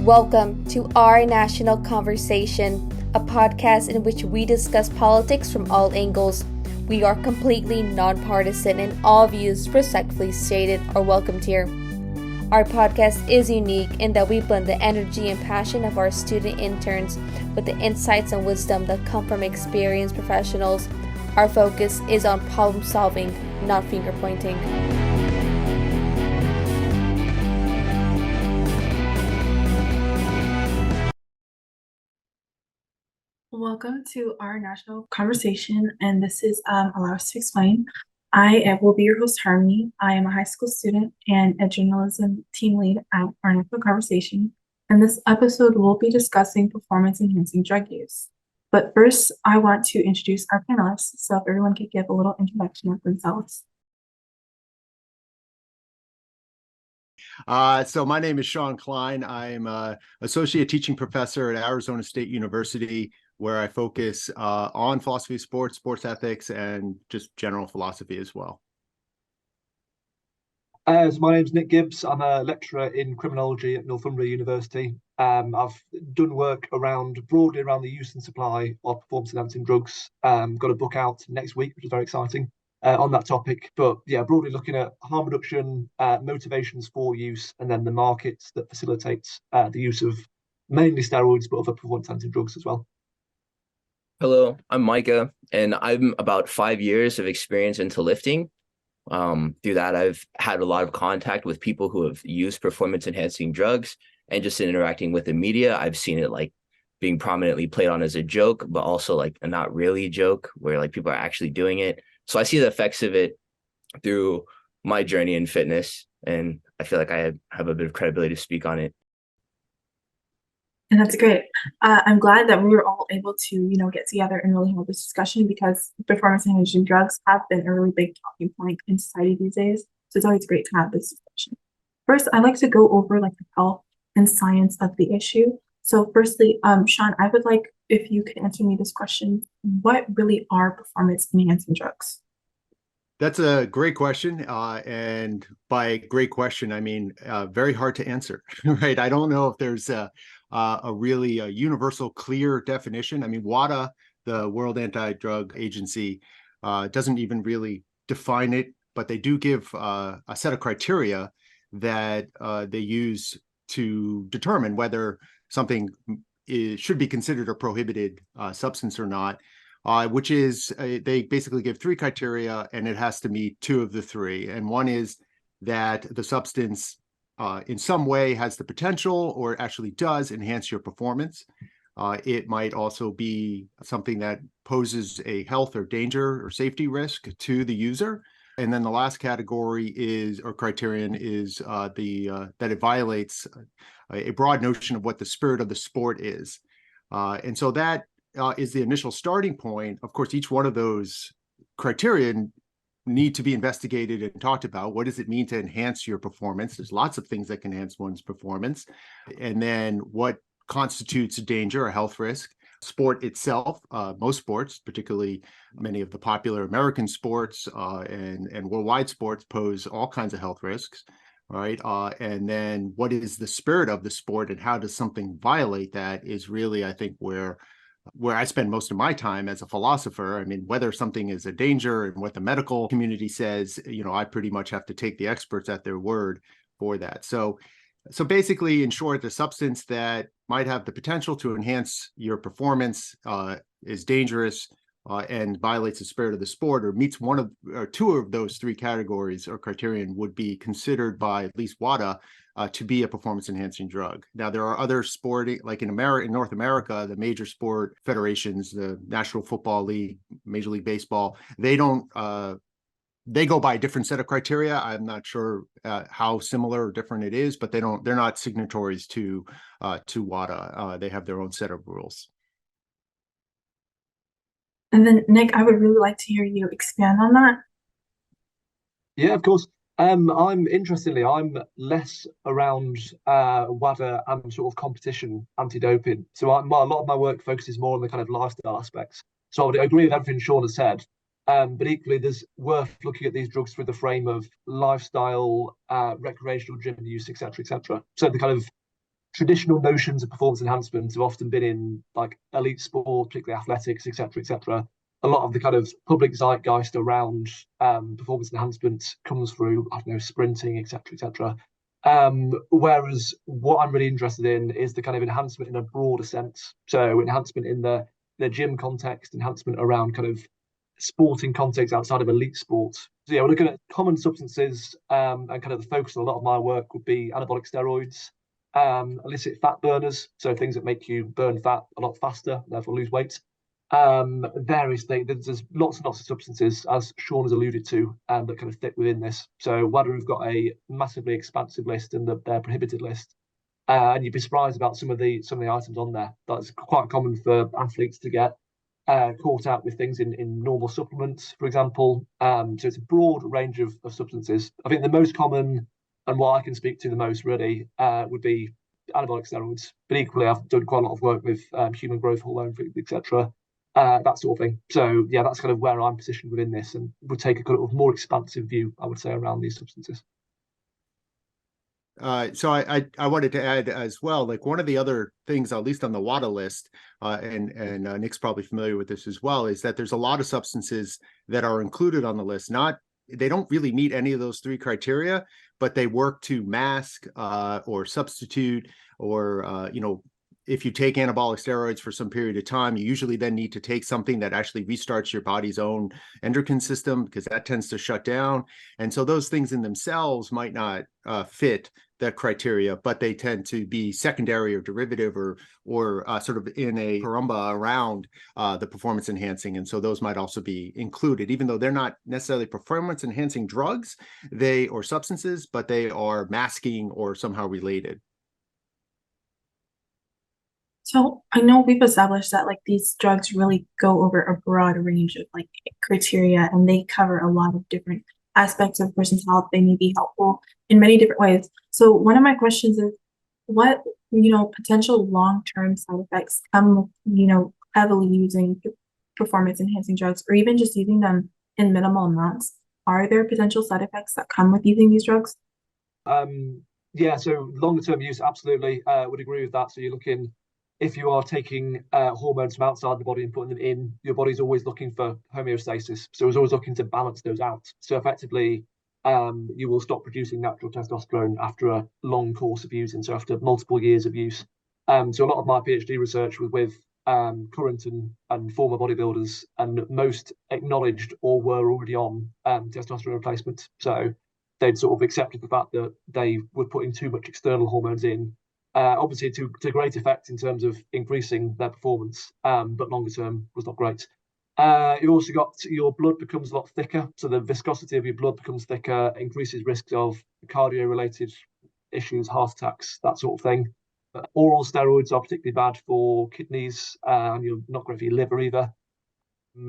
Welcome to Our National Conversation, a podcast in which we discuss politics from all angles. We are completely nonpartisan and all views respectfully stated are welcomed here. Our podcast is unique in that we blend the energy and passion of our student interns with the insights and wisdom that come from experienced professionals. Our focus is on problem solving, not finger pointing. Welcome to Our National Conversation, and this is Allow Us to Explain. I will be your host, Harmony. I am a high school student and a journalism team lead at Our National Conversation, and this episode will be discussing performance-enhancing drug use. But first, I want to introduce our panelists, so if everyone could give a little introduction of themselves. So my name is Shawn Klein. I'm an associate teaching professor at Arizona State University, where I focus on philosophy of sports, sports ethics, and just general philosophy as well. So my name's Gibbs. I'm a lecturer in criminology at Northumbria University. I've done work broadly around the use and supply of performance-enhancing drugs. Got a book out next week, which is very exciting on that topic. But yeah, broadly looking at harm reduction, motivations for use, and then the markets that facilitate the use of mainly steroids, but other performance-enhancing drugs as well. Hello, I'm Micah, and I'm about 5 years of experience into lifting. Through that, I've had a lot of contact with people who have used performance-enhancing drugs, and just in interacting with the media, I've seen it like being prominently played on as a joke, but also like a not really joke where like people are actually doing it. So I see the effects of it through my journey in fitness, and I feel like I have a bit of credibility to speak on it. And that's great. I'm glad that we were all able to, get together and really have this discussion, because performance-enhancing drugs have been a really big talking point in society these days. So it's always great to have this discussion. First, I'd like to go over the health and science of the issue. So firstly, Shawn, I would like if you could answer me this question: what really are performance-enhancing drugs? That's a great question. And by great question, I mean very hard to answer, right? I don't know if there's a really universal, clear definition. I mean, WADA, the World Anti-Drug Agency, doesn't even really define it, but they do give a set of criteria that they use to determine whether something should be considered a prohibited substance or not. Which is they basically give three criteria, and it has to meet two of the three. And one is that the substance in some way has the potential or actually does enhance your performance. It might also be something that poses a health or danger or safety risk to the user. And then the last category criterion is that it violates a broad notion of what the spirit of the sport is. And so that is the initial starting point. Of course, each one of those criterion need to be investigated and talked about. What does it mean to enhance your performance? There's lots of things that can enhance one's performance. And then what constitutes a danger or health risk? Sport itself, most sports, particularly many of the popular American sports and worldwide sports, pose all kinds of health risks, right? And then what is the spirit of the sport, and how does something violate that is really, I think, where I spend most of my time as a philosopher. I mean, whether something is a danger and what the medical community says, I pretty much have to take the experts at their word for that. So basically, in short, the substance that might have the potential to enhance your performance is dangerous and violates the spirit of the sport, or meets one of or two of those three categories or criterion, would be considered by at least WADA to be a performance-enhancing drug. Now, there are other sporting, like in North America, the major sport federations, the National Football League, Major League Baseball, they go by a different set of criteria. I'm not sure how similar or different it is, but they're not signatories to WADA. They have their own set of rules. And then, Nick, I would really like to hear you expand on that. Yeah, of course. I'm less around WADA and sort of competition anti-doping. So a lot of my work focuses more on the kind of lifestyle aspects. So I would agree with everything Shawn has said. But equally, there's worth looking at these drugs through the frame of lifestyle, recreational gym use, etc., etc. So the kind of traditional notions of performance enhancement have often been in like elite sport, particularly athletics, etc., etc. A lot of the kind of public zeitgeist around performance enhancement comes through, I don't know, sprinting, etc., etc. Whereas what I'm really interested in is the kind of enhancement in a broader sense. So enhancement in the gym context, enhancement around kind of sporting context outside of elite sports. So yeah, we're looking at common substances, and kind of the focus of a lot of my work would be anabolic steroids, illicit fat burners, so things that make you burn fat a lot faster, therefore lose weight. Various things. There's lots and lots of substances, as Shawn has alluded to, that kind of fit within this. So whether we've got a massively expansive list and their prohibited list, and you'd be surprised about some of the items on there. That's quite common for athletes to get caught out with things in normal supplements, for example. So it's a broad range of substances. I think the most common, and what I can speak to the most really, would be anabolic steroids. But equally, I've done quite a lot of work with human growth hormone, etc. That sort of thing. So yeah, that's kind of where I'm positioned within this, and would take a kind of more expansive view, I would say, around these substances. So I wanted to add as well, like one of the other things, at least on the WADA list, and Nick's probably familiar with this as well, is that there's a lot of substances that are included on the list. They don't really meet any of those three criteria, but they work to mask or substitute, or if you take anabolic steroids for some period of time, you usually then need to take something that actually restarts your body's own endocrine system, because that tends to shut down. And so those things in themselves might not fit that criteria, but they tend to be secondary or derivative, or sort of in a carumba around the performance enhancing. And so those might also be included, even though they're not necessarily performance enhancing drugs, or substances, but they are masking or somehow related. So I know we've established that like these drugs really go over a broad range of like criteria, and they cover a lot of different aspects of a person's health. They may be helpful in many different ways. So one of my questions is, what potential long-term side effects come with heavily using performance enhancing drugs, or even just using them in minimal amounts? Are there potential side effects that come with using these drugs? Yeah, so longer term use, absolutely, would agree with that. So you're looking, if you are taking hormones from outside the body and putting them in, your body's always looking for homeostasis. So it's always looking to balance those out. So effectively, you will stop producing natural testosterone after a long course of using, so after multiple years of use. So a lot of my PhD research was with current and former bodybuilders, and most acknowledged or were already on testosterone replacement. So they'd sort of accepted the fact that they were putting too much external hormones in, obviously to great effect in terms of increasing their performance, but longer term was not great. You've also got, your blood becomes a lot thicker, so the viscosity of your blood becomes thicker, increases risks of cardio-related issues, heart attacks, that sort of thing. Oral steroids are particularly bad for kidneys, and you're not great for your liver either.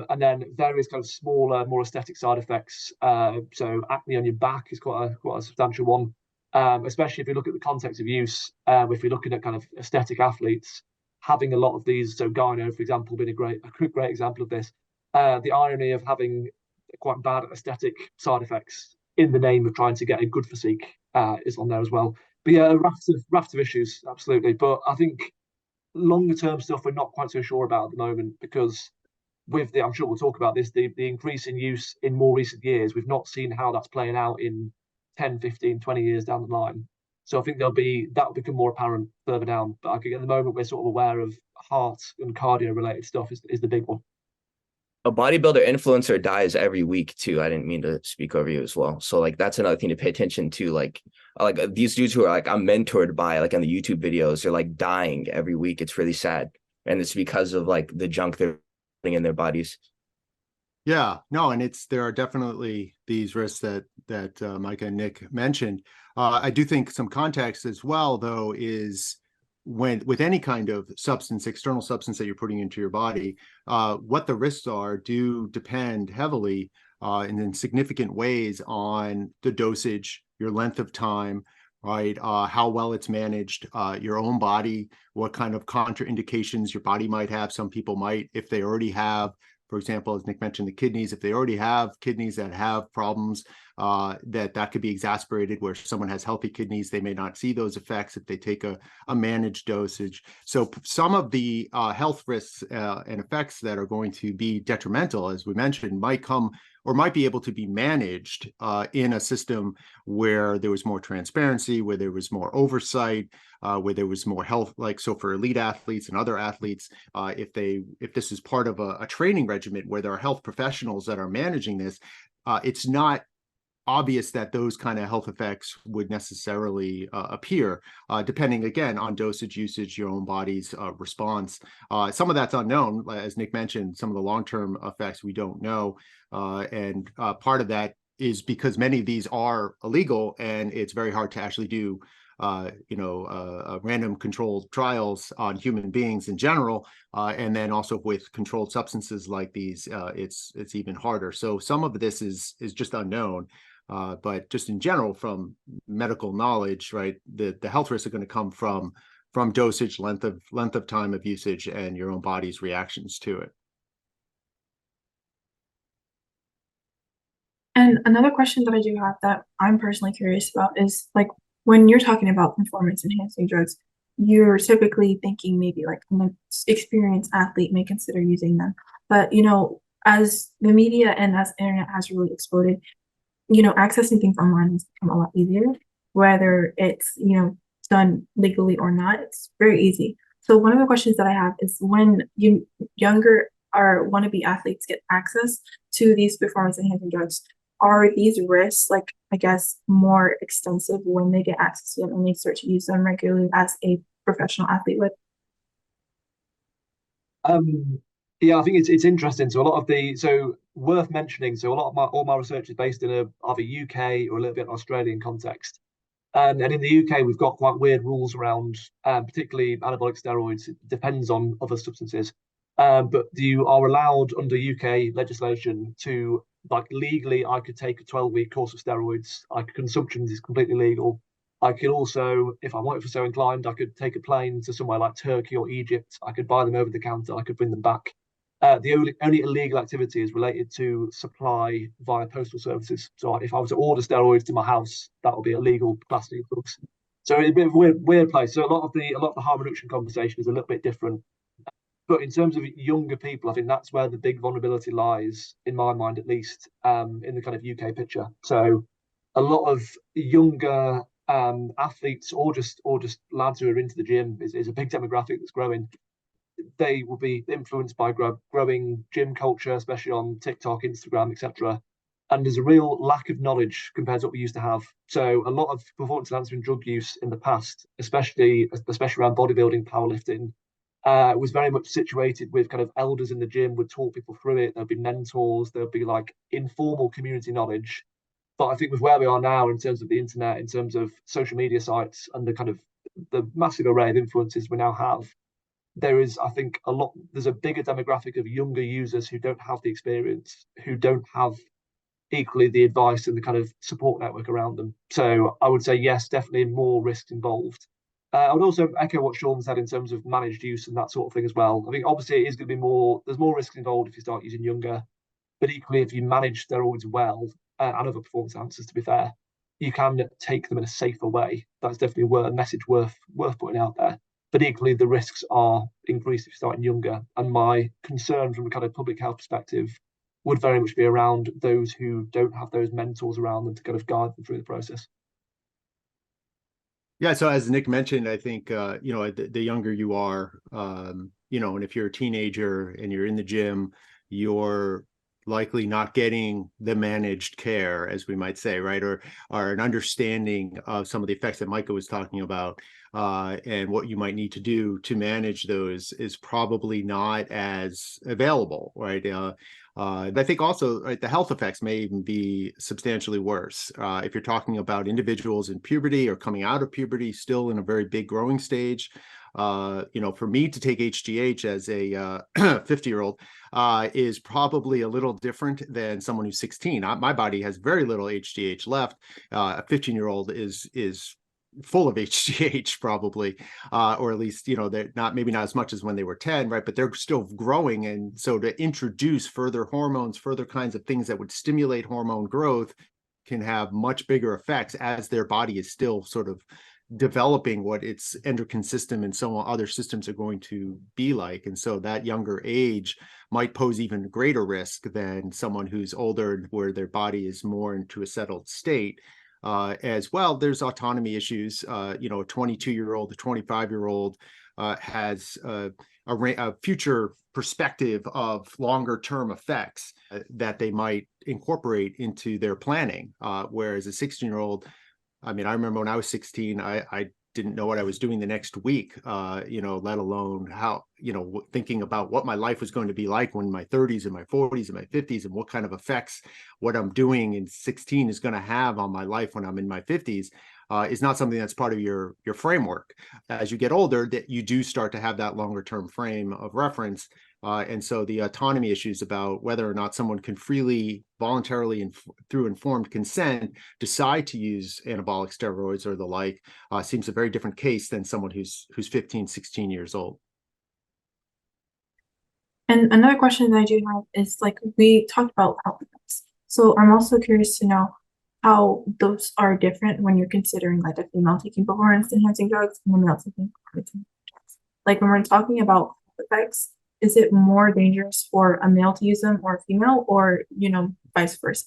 And then various kind of smaller, more aesthetic side effects. So acne on your back is quite a substantial one. Especially if you look at the context of use, if you're looking at kind of aesthetic athletes, having a lot of these, so gyno, for example, being a great example of this. The irony of having quite bad aesthetic side effects in the name of trying to get a good physique is on there as well. But yeah, a raft of issues, absolutely. But I think longer term stuff we're not quite so sure about at the moment, because with the, I'm sure we'll talk about this, the increase in use in more recent years, we've not seen how that's playing out in 10, 15, 20 years down the line. So I think that will become more apparent further down. But I think at the moment we're sort of aware of heart and cardio related stuff is the big one. A bodybuilder influencer dies every week too. I didn't mean to speak over you as well. So like that's another thing to pay attention to. Like these dudes who are like I'm mentored by, like on the YouTube videos, they're like dying every week. It's really sad, and it's because of like the junk they're putting in their bodies. Yeah, no, and there are definitely these risks that Micah and Nick mentioned. I do think some context as well, though, is with any kind of substance, external substance that you're putting into your body, what the risks are do depend heavily and in significant ways on the dosage, your length of time, right? How well it's managed, your own body, what kind of contraindications your body might have. Some people might, if they already have For example, as Nick mentioned, the kidneys, if they already have kidneys that have problems, that could be exacerbated, where someone has healthy kidneys, they may not see those effects if they take a managed dosage. So some of the health risks and effects that are going to be detrimental, as we mentioned, might come or might be able to be managed in a system where there was more transparency, where there was more oversight, where there was more health, like, so for elite athletes and other athletes, if this is part of a training regimen where there are health professionals that are managing this, it's not obvious that those kind of health effects would necessarily appear, depending again on dosage, usage, your own body's response. Some of that's unknown, as Nick mentioned. Some of the long-term effects we don't know, and part of that is because many of these are illegal, and it's very hard to actually do random controlled trials on human beings in general, and then also with controlled substances like these, it's even harder. So some of this is just unknown. But just in general, from medical knowledge, right, the health risks are going to come from dosage, length of time of usage, and your own body's reactions to it. And another question that I do have that I'm personally curious about is, like, when you're talking about performance enhancing drugs, you're typically thinking maybe like an experienced athlete may consider using them. But, as the media and as the internet has really exploded, accessing things online has become a lot easier, whether it's, done legally or not. It's very easy. So one of the questions that I have is, when younger or wannabe athletes get access to these performance enhancing drugs, are these risks, like, I guess, more extensive when they get access to them and they start to use them regularly as a professional athlete would? Yeah, I think it's interesting. So worth mentioning. So all my research is based in either UK or a little bit Australian context. And in the UK, we've got quite weird rules around, particularly anabolic steroids. It depends on other substances. But you are allowed under UK legislation to, like, legally, I could take a 12-week course of steroids. Consumption is completely legal. I could also, if I wanted, for so inclined, I could take a plane to somewhere like Turkey or Egypt. I could buy them over the counter. I could bring them back. The only illegal activity is related to supply via postal services. So if I was to order steroids to my house, that would be illegal plastic drugs. So it's a bit of a weird place. So a lot of the harm reduction conversation is a little bit different. But in terms of younger people, I think that's where the big vulnerability lies, in my mind at least, in the kind of UK picture. So a lot of younger athletes or just lads who are into the gym is a big demographic that's growing. They will be influenced by growing gym culture, especially on TikTok, Instagram, etc. And there's a real lack of knowledge compared to what we used to have. So a lot of performance enhancing drug use in the past, especially around bodybuilding, powerlifting, was very much situated with kind of elders in the gym would talk people through it. There'll be mentors, there'll be like informal community knowledge. But I think with where we are now in terms of the internet, in terms of social media sites, and the massive array of influences we now have, there's a bigger demographic of younger users who don't have the experience, who don't have equally the advice and the kind of support network around them. So I would say, yes, definitely more risk involved. I would also echo what Shawn said in terms of managed use and that sort of thing as well. I think obviously it is going to be there's more risk involved if you start using younger, but equally if you manage steroids well, and other performance enhancers, to be fair, you can take them in a safer way. That's definitely a message worth putting out there. But equally, the risks are increased if you're starting younger. And my concern from a kind of public health perspective would very much be around those who don't have those mentors around them to kind of guide them through the process. Yeah, so as Nick mentioned, I think the younger you are, and if you're a teenager and you're in the gym, you're likely not getting the managed care, as we might say, right, or an understanding of some of the effects that Micah was talking about, and what you might need to do to manage those is probably not as available, right? But I think also, right, the health effects may even be substantially worse. If you're talking about individuals in puberty or coming out of puberty, still in a very big growing stage. For me to take HGH as a 50-year-old is probably a little different than someone who's 16. My body has very little HGH left. A 15-year-old is full of HGH probably, or at least, they're not, maybe not as much as when they were 10, right? But they're still growing. And so to introduce further hormones, further kinds of things that would stimulate hormone growth can have much bigger effects as their body is still sort of developing what its endocrine system and so on other systems are going to be like. And so that younger age might pose even greater risk than someone who's older, where their body is more into a settled state. As well, there's autonomy issues. A 22-year-old, a 25-year-old has a future perspective of longer term effects that they might incorporate into their planning. Whereas a 16-year-old, I mean, I remember when I was 16, I didn't know what I was doing the next week, let alone how, thinking about what my life was going to be like when my 30s and my 40s and my 50s, and what kind of effects what I'm doing in 16 is going to have on my life when I'm in my 50s. Is not something that's part of your framework. As you get older, that you do start to have that longer term frame of reference. And so the autonomy issues about whether or not someone can freely, voluntarily, and through informed consent, decide to use anabolic steroids or the like, seems a very different case than someone who's 15, 16 years old. And another question that I do have is, like, we talked about health effects. So I'm also curious to know how those are different when you're considering like a female taking performance enhancing drugs and a male taking performance enhancing drugs. Like when we're talking about health effects, is it more dangerous for a male to use them or a female, or vice versa?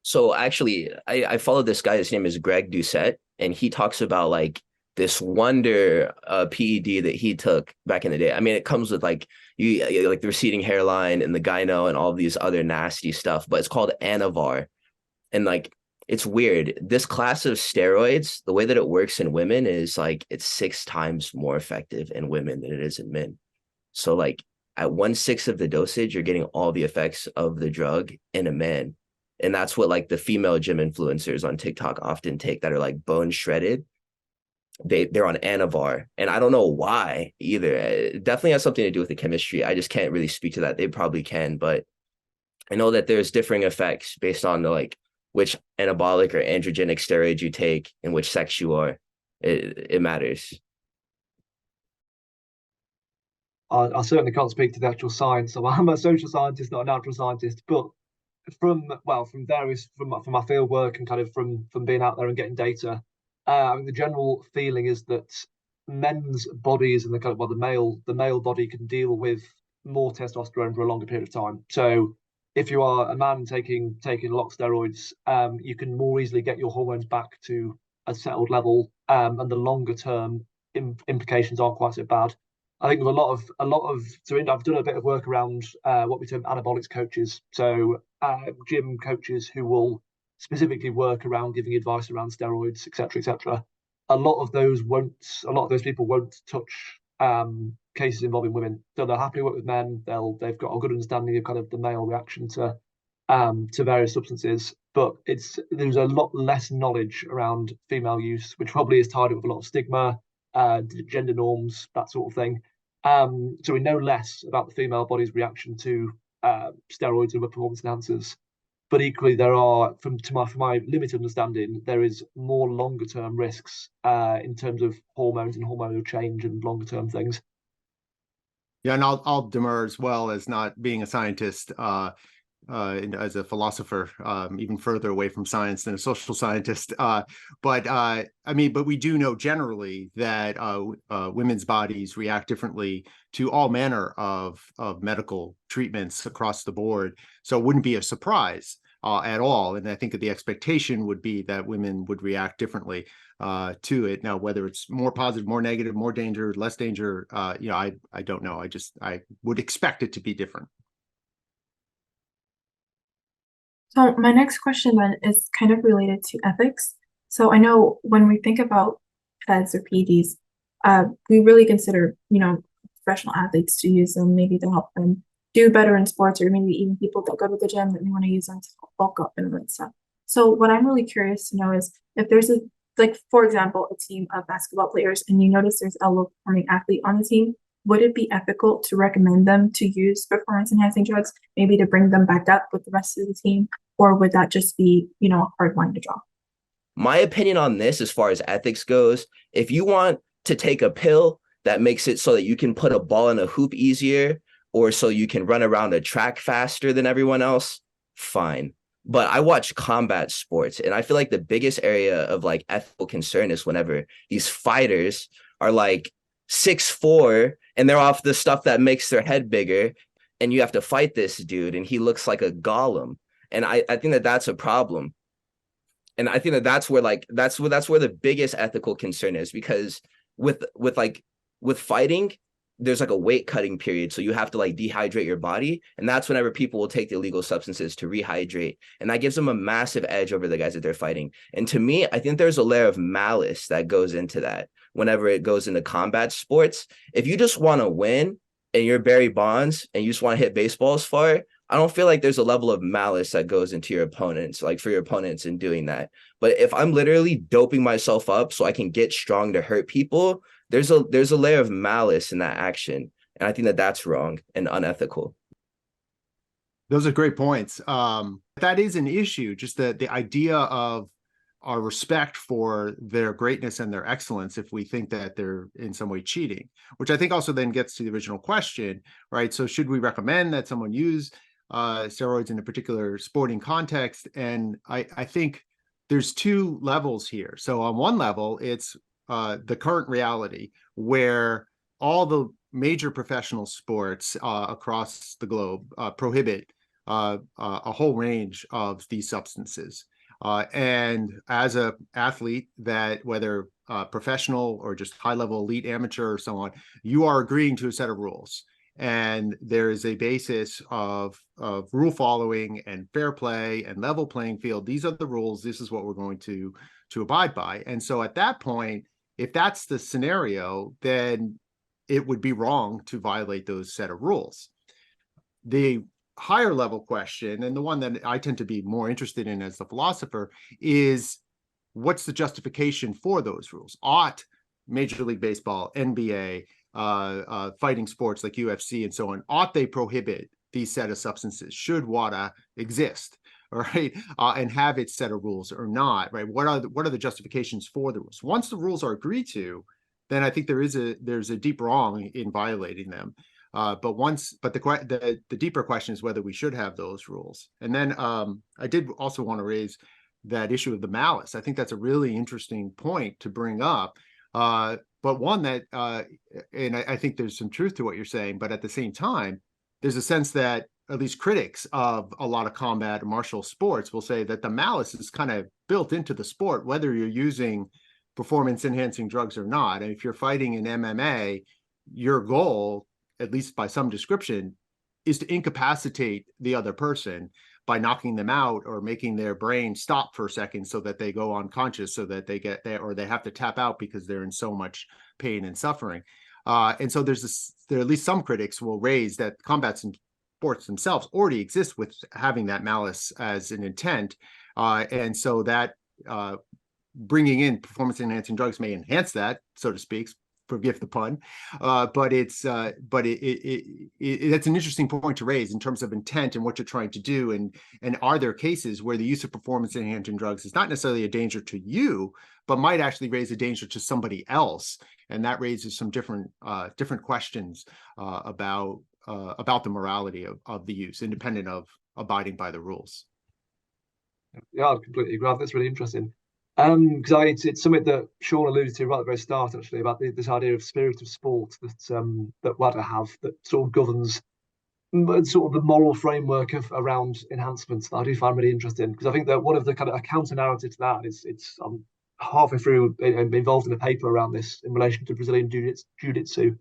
So actually, I follow this guy. His name is Greg Doucette, and he talks about like this wonder PED that he took back in the day. I mean, it comes with like like the receding hairline and the gyno and all these other nasty stuff, but it's called Anavar. And like, it's weird. This class of steroids, the way that it works in women is like it's 6 times more effective in women than it is in men. So like at 1/6 of the dosage, you're getting all the effects of the drug in a man. And that's what like the female gym influencers on TikTok often take, that are like bone shredded. They're on Anavar. And I don't know why either. It definitely has something to do with the chemistry. I just can't really speak to that. They probably can, but I know that there's differing effects based on the like which anabolic or androgenic steroid you take and which sex you are. It matters. I certainly can't speak to the actual science. So I'm a social scientist, not a natural scientist. But from my field work and kind of from being out there and getting data, I mean, the general feeling is that men's bodies and the male body can deal with more testosterone for a longer period of time. So if you are a man taking a lot of steroids, you can more easily get your hormones back to a settled level, and the longer term implications aren't quite so bad. I think with a lot of so I've done a bit of work around what we term anabolics coaches. So gym coaches who will specifically work around giving advice around steroids, etc., etc. A lot of those people won't touch cases involving women. So they'll happily work with men. They've got a good understanding of kind of the male reaction to various substances, but there's a lot less knowledge around female use, which probably is tied up with a lot of stigma, gender norms, that sort of thing. So we know less about the female body's reaction to steroids and other performance enhancers. But equally, there are, from my limited understanding, there is more longer term risks in terms of hormones and hormonal change and longer term things. Yeah, and I'll demur as well as not being a scientist, and as a philosopher, even further away from science than a social scientist. But we do know generally that women's bodies react differently to all manner of medical treatments across the board. So it wouldn't be a surprise at all. And I think that the expectation would be that women would react differently to it. Now, whether it's more positive, more negative, more danger, less danger, I don't know. I would expect it to be different. So my next question then is kind of related to ethics. So I know when we think about PEDs or PEDs, we really consider, professional athletes to use them, maybe to help them do better in sports, or maybe even people that go to the gym that we want to use them to bulk up and all that stuff. So what I'm really curious to know is if there's for example, a team of basketball players and you notice there's a low performing athlete on the team, would it be ethical to recommend them to use performance enhancing drugs, maybe to bring them back up with the rest of the team? Or would that just be, a hard line to draw? My opinion on this, as far as ethics goes, if you want to take a pill that makes it so that you can put a ball in a hoop easier, or so you can run around a track faster than everyone else, fine. But I watch combat sports, and I feel like the biggest area of like ethical concern is whenever these fighters are like 6'4" and they're off the stuff that makes their head bigger, and you have to fight this dude and he looks like a golem. And I think that that's a problem. And I think that that's where the biggest ethical concern is, because with fighting, there's like a weight cutting period. So you have to like dehydrate your body. And that's whenever people will take the illegal substances to rehydrate. And that gives them a massive edge over the guys that they're fighting. And to me, I think there's a layer of malice that goes into that whenever it goes into combat sports. If you just want to win and you're Barry Bonds and you just want to hit baseballs far, I don't feel like there's a level of malice that goes into your opponents, like for your opponents in doing that. But if I'm literally doping myself up so I can get strong to hurt people, there's a layer of malice in that action. And I think that that's wrong and unethical. Those are great points. That is an issue, just the idea of our respect for their greatness and their excellence if we think that they're in some way cheating, which I think also then gets to the original question, right? So should we recommend that someone use steroids in a particular sporting context? And I think there's two levels here. So on one level, it's the current reality where all the major professional sports across the globe prohibit a whole range of these substances. And as a athlete, that whether professional or just high-level elite amateur or so on, you are agreeing to a set of rules. And there is a basis of rule following and fair play and level playing field. These are the rules. This is what we're going to abide by. And so at that point, if that's the scenario, then it would be wrong to violate those set of rules. The higher level question, and the one that I tend to be more interested in as the philosopher, is what's the justification for those rules? Ought Major League Baseball, NBA, fighting sports like UFC and so on, ought they prohibit these set of substances? Should WADA exist, right, and have its set of rules or not, right? What are the justifications for the rules? Once the rules are agreed to, then I think there's a deep wrong in violating them. But the deeper question is whether we should have those rules. And then I did also want to raise that issue of the malice. I think that's a really interesting point to bring up. But one that, and I think there's some truth to what you're saying, but at the same time, there's a sense that at least critics of a lot of combat martial sports will say that the malice is kind of built into the sport, whether you're using performance enhancing drugs or not. And if you're fighting in MMA, your goal, at least by some description, is to incapacitate the other person by knocking them out or making their brain stop for a second so that they go unconscious, so that they get there, or they have to tap out because they're in so much pain and suffering. And so there at least some critics will raise that combat sports themselves already exist with having that malice as an intent. And so that bringing in performance enhancing drugs may enhance that, so to speak. Forgive the pun, but it's an interesting point to raise in terms of intent and what you're trying to do, and are there cases where the use of performance enhancing drugs is not necessarily a danger to you, but might actually raise a danger to somebody else, and that raises some different questions about the morality of the use, independent of abiding by the rules. Yeah, I completely agree. That's really interesting. Because it's something that Shawn alluded to right at the very start, actually, about this idea of spirit of sport that WADA have, that sort of governs sort of the moral framework around enhancements, that I do find really interesting. Because I think that one of the kind of a counter narrative to that is I'm halfway through involved in a paper around this in relation to Brazilian jiu-jitsu.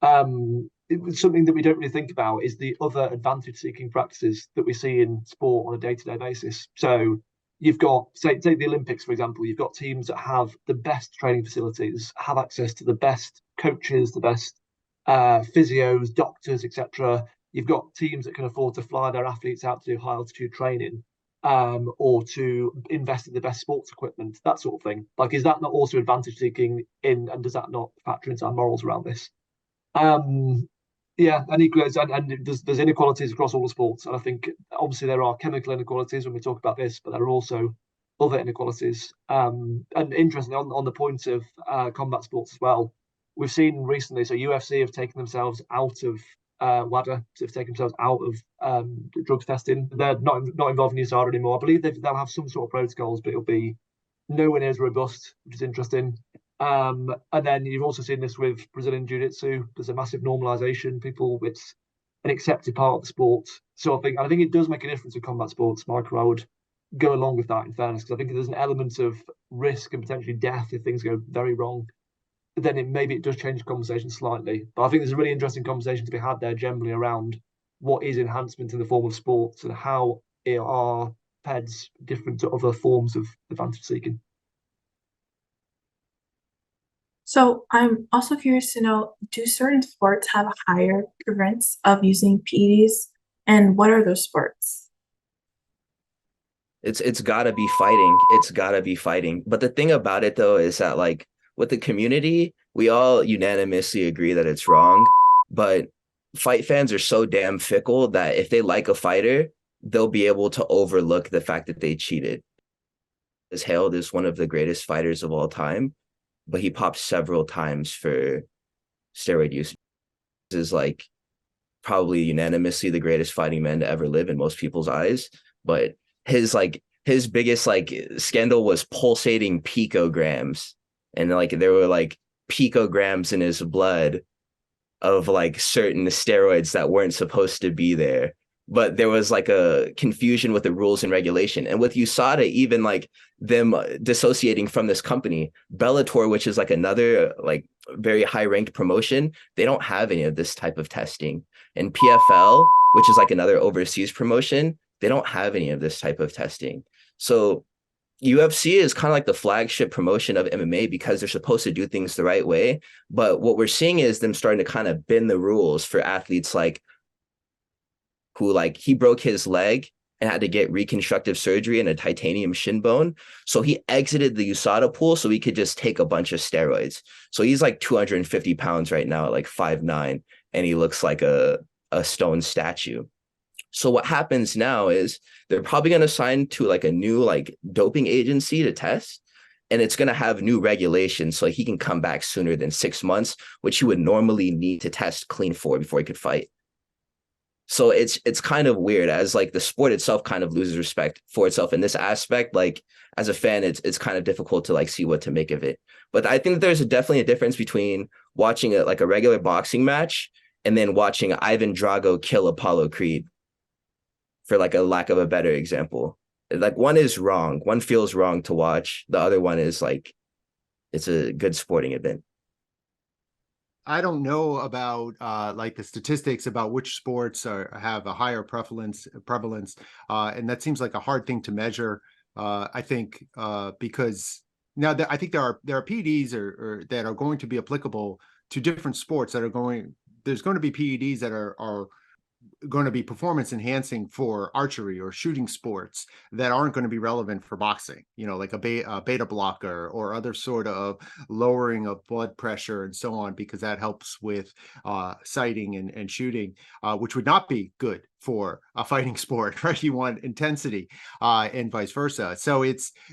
It's something that we don't really think about is the other advantage-seeking practices that we see in sport on a day-to-day basis. So you've got, take the Olympics, for example, you've got teams that have the best training facilities, have access to the best coaches, the best physios, doctors, etc. You've got teams that can afford to fly their athletes out to do high altitude training, or to invest in the best sports equipment, that sort of thing. Like, is that not also advantage seeking and does that not factor into our morals around this? Yeah, and equally, and there's inequalities across all the sports, and I think obviously there are chemical inequalities when we talk about this, but there are also other inequalities. And interestingly, on the point of combat sports as well, we've seen recently, so UFC have taken themselves out of WADA, so they've taken themselves out of drugs testing. They're not involved in USADA anymore. I believe they'll have some sort of protocols, but it'll be nowhere near as robust, which is interesting. And then you've also seen this with Brazilian Jiu-Jitsu. There's a massive normalization. It's an accepted part of the sport. So I think it does make a difference in combat sports, Michael. I would go along with that in fairness, because I think there's an element of risk and potentially death if things go very wrong. Then maybe it does change the conversation slightly. But I think there's a really interesting conversation to be had there generally around what is enhancement in the form of sports and how are PEDs different to other forms of advantage seeking. So I'm also curious to know, do certain sports have a higher prevalence of using PEDs? And what are those sports? It's gotta be fighting. It's gotta be fighting. But the thing about it though is that like with the community, we all unanimously agree that it's wrong. But fight fans are so damn fickle that if they like a fighter, they'll be able to overlook the fact that they cheated. Is hailed as one of the greatest fighters of all time, but he popped several times for steroid use. This is like probably unanimously the greatest fighting man to ever live in most people's eyes. But his biggest like scandal was pulsating picograms, and like there were like picograms in his blood of like certain steroids that weren't supposed to be there. But there was like a confusion with the rules and regulation. And with USADA, even like them dissociating from this company, Bellator, which is like another like very high ranked promotion, they don't have any of this type of testing. And PFL, which is like another overseas promotion, they don't have any of this type of testing. So UFC is kind of like the flagship promotion of MMA because they're supposed to do things the right way. But what we're seeing is them starting to kind of bend the rules for athletes like who like he broke his leg and had to get reconstructive surgery and a titanium shin bone. So he exited the USADA pool so he could just take a bunch of steroids. So he's like 250 pounds right now, like 5'9", and he looks like a stone statue. So what happens now is they're probably going to sign to like a new like doping agency to test, and it's going to have new regulations so he can come back sooner than 6 months, which he would normally need to test clean for before he could fight. So it's kind of weird as like the sport itself kind of loses respect for itself in this aspect. Like as a fan, it's kind of difficult to like see what to make of it. But I think that there's definitely a difference between watching like a regular boxing match and then watching Ivan Drago kill Apollo Creed, for like a lack of a better example. Like one is wrong. One feels wrong to watch. The other one is like, it's a good sporting event. I don't know about like the statistics about which sports have a higher prevalence, and that seems like a hard thing to measure. I think because now I think there are PEDs or that are going to be applicable to different sports that are going. There's going to be PEDs that are going to be performance enhancing for archery or shooting sports that aren't going to be relevant for boxing, like a beta blocker or other sort of lowering of blood pressure and so on, because that helps with sighting and shooting, which would not be good for a fighting sport, right? You want intensity and vice versa. So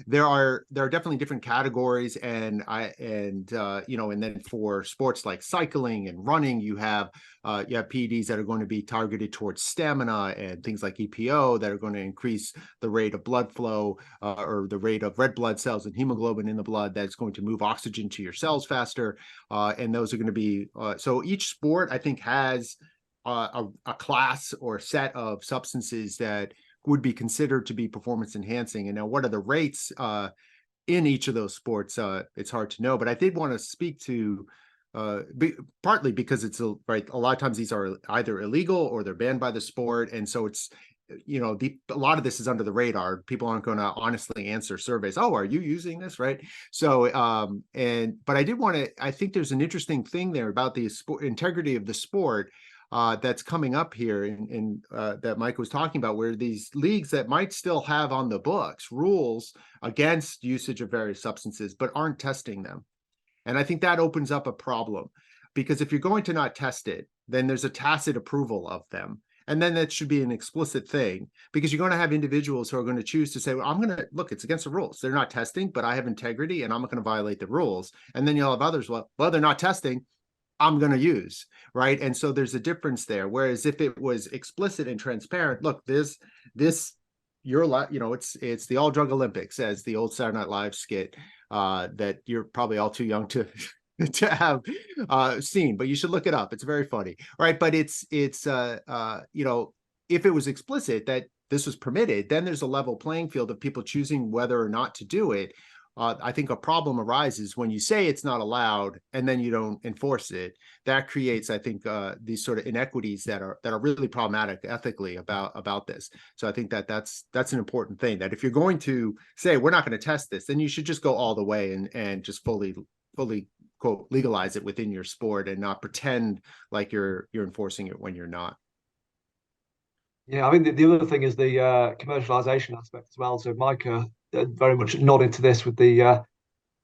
there are definitely different categories, and then for sports like cycling and running, you have PEDs that are going to be targeted towards stamina and things like EPO that are going to increase the rate of blood flow or the rate of red blood cells and hemoglobin in the blood that's going to move oxygen to your cells faster. And those are going to be, so each sport I think has a class or set of substances that would be considered to be performance enhancing. And now what are the rates in each of those sports? It's hard to know, but I did want to speak to partly because it's a lot of times these are either illegal or they're banned by the sport. And so it's, a lot of this is under the radar. People aren't going to honestly answer surveys. Oh, are you using this? Right. So, but I think there's an interesting thing there about the integrity of the sport that's coming up here in that Mike was talking about, where these leagues that might still have on the books rules against usage of various substances, but aren't testing them. And I think that opens up a problem, because if you're going to not test it, then there's a tacit approval of them. And then that should be an explicit thing, because you're going to have individuals who are going to choose to say, well, I'm going to look, it's against the rules. They're not testing, but I have integrity and I'm not going to violate the rules. And then you'll have others, well, they're not testing, I'm going to use, right? And so there's a difference there. Whereas if it was explicit and transparent, look, this, it's the all drug Olympics, as the old Saturday Night Live skit that you're probably all too young to have seen, but you should look it up. It's very funny, right? But it's if it was explicit that this was permitted, then there's a level playing field of people choosing whether or not to do it. I think a problem arises when you say it's not allowed and then you don't enforce it. That creates, I think, these sort of inequities that are really problematic ethically about this. So I think that's an important thing, that if you're going to say we're not going to test this, then you should just go all the way and just fully quote legalize it within your sport and not pretend like you're enforcing it when you're not. Yeah, I mean, the other thing is the commercialization aspect as well. So Micah very much nodded to this with the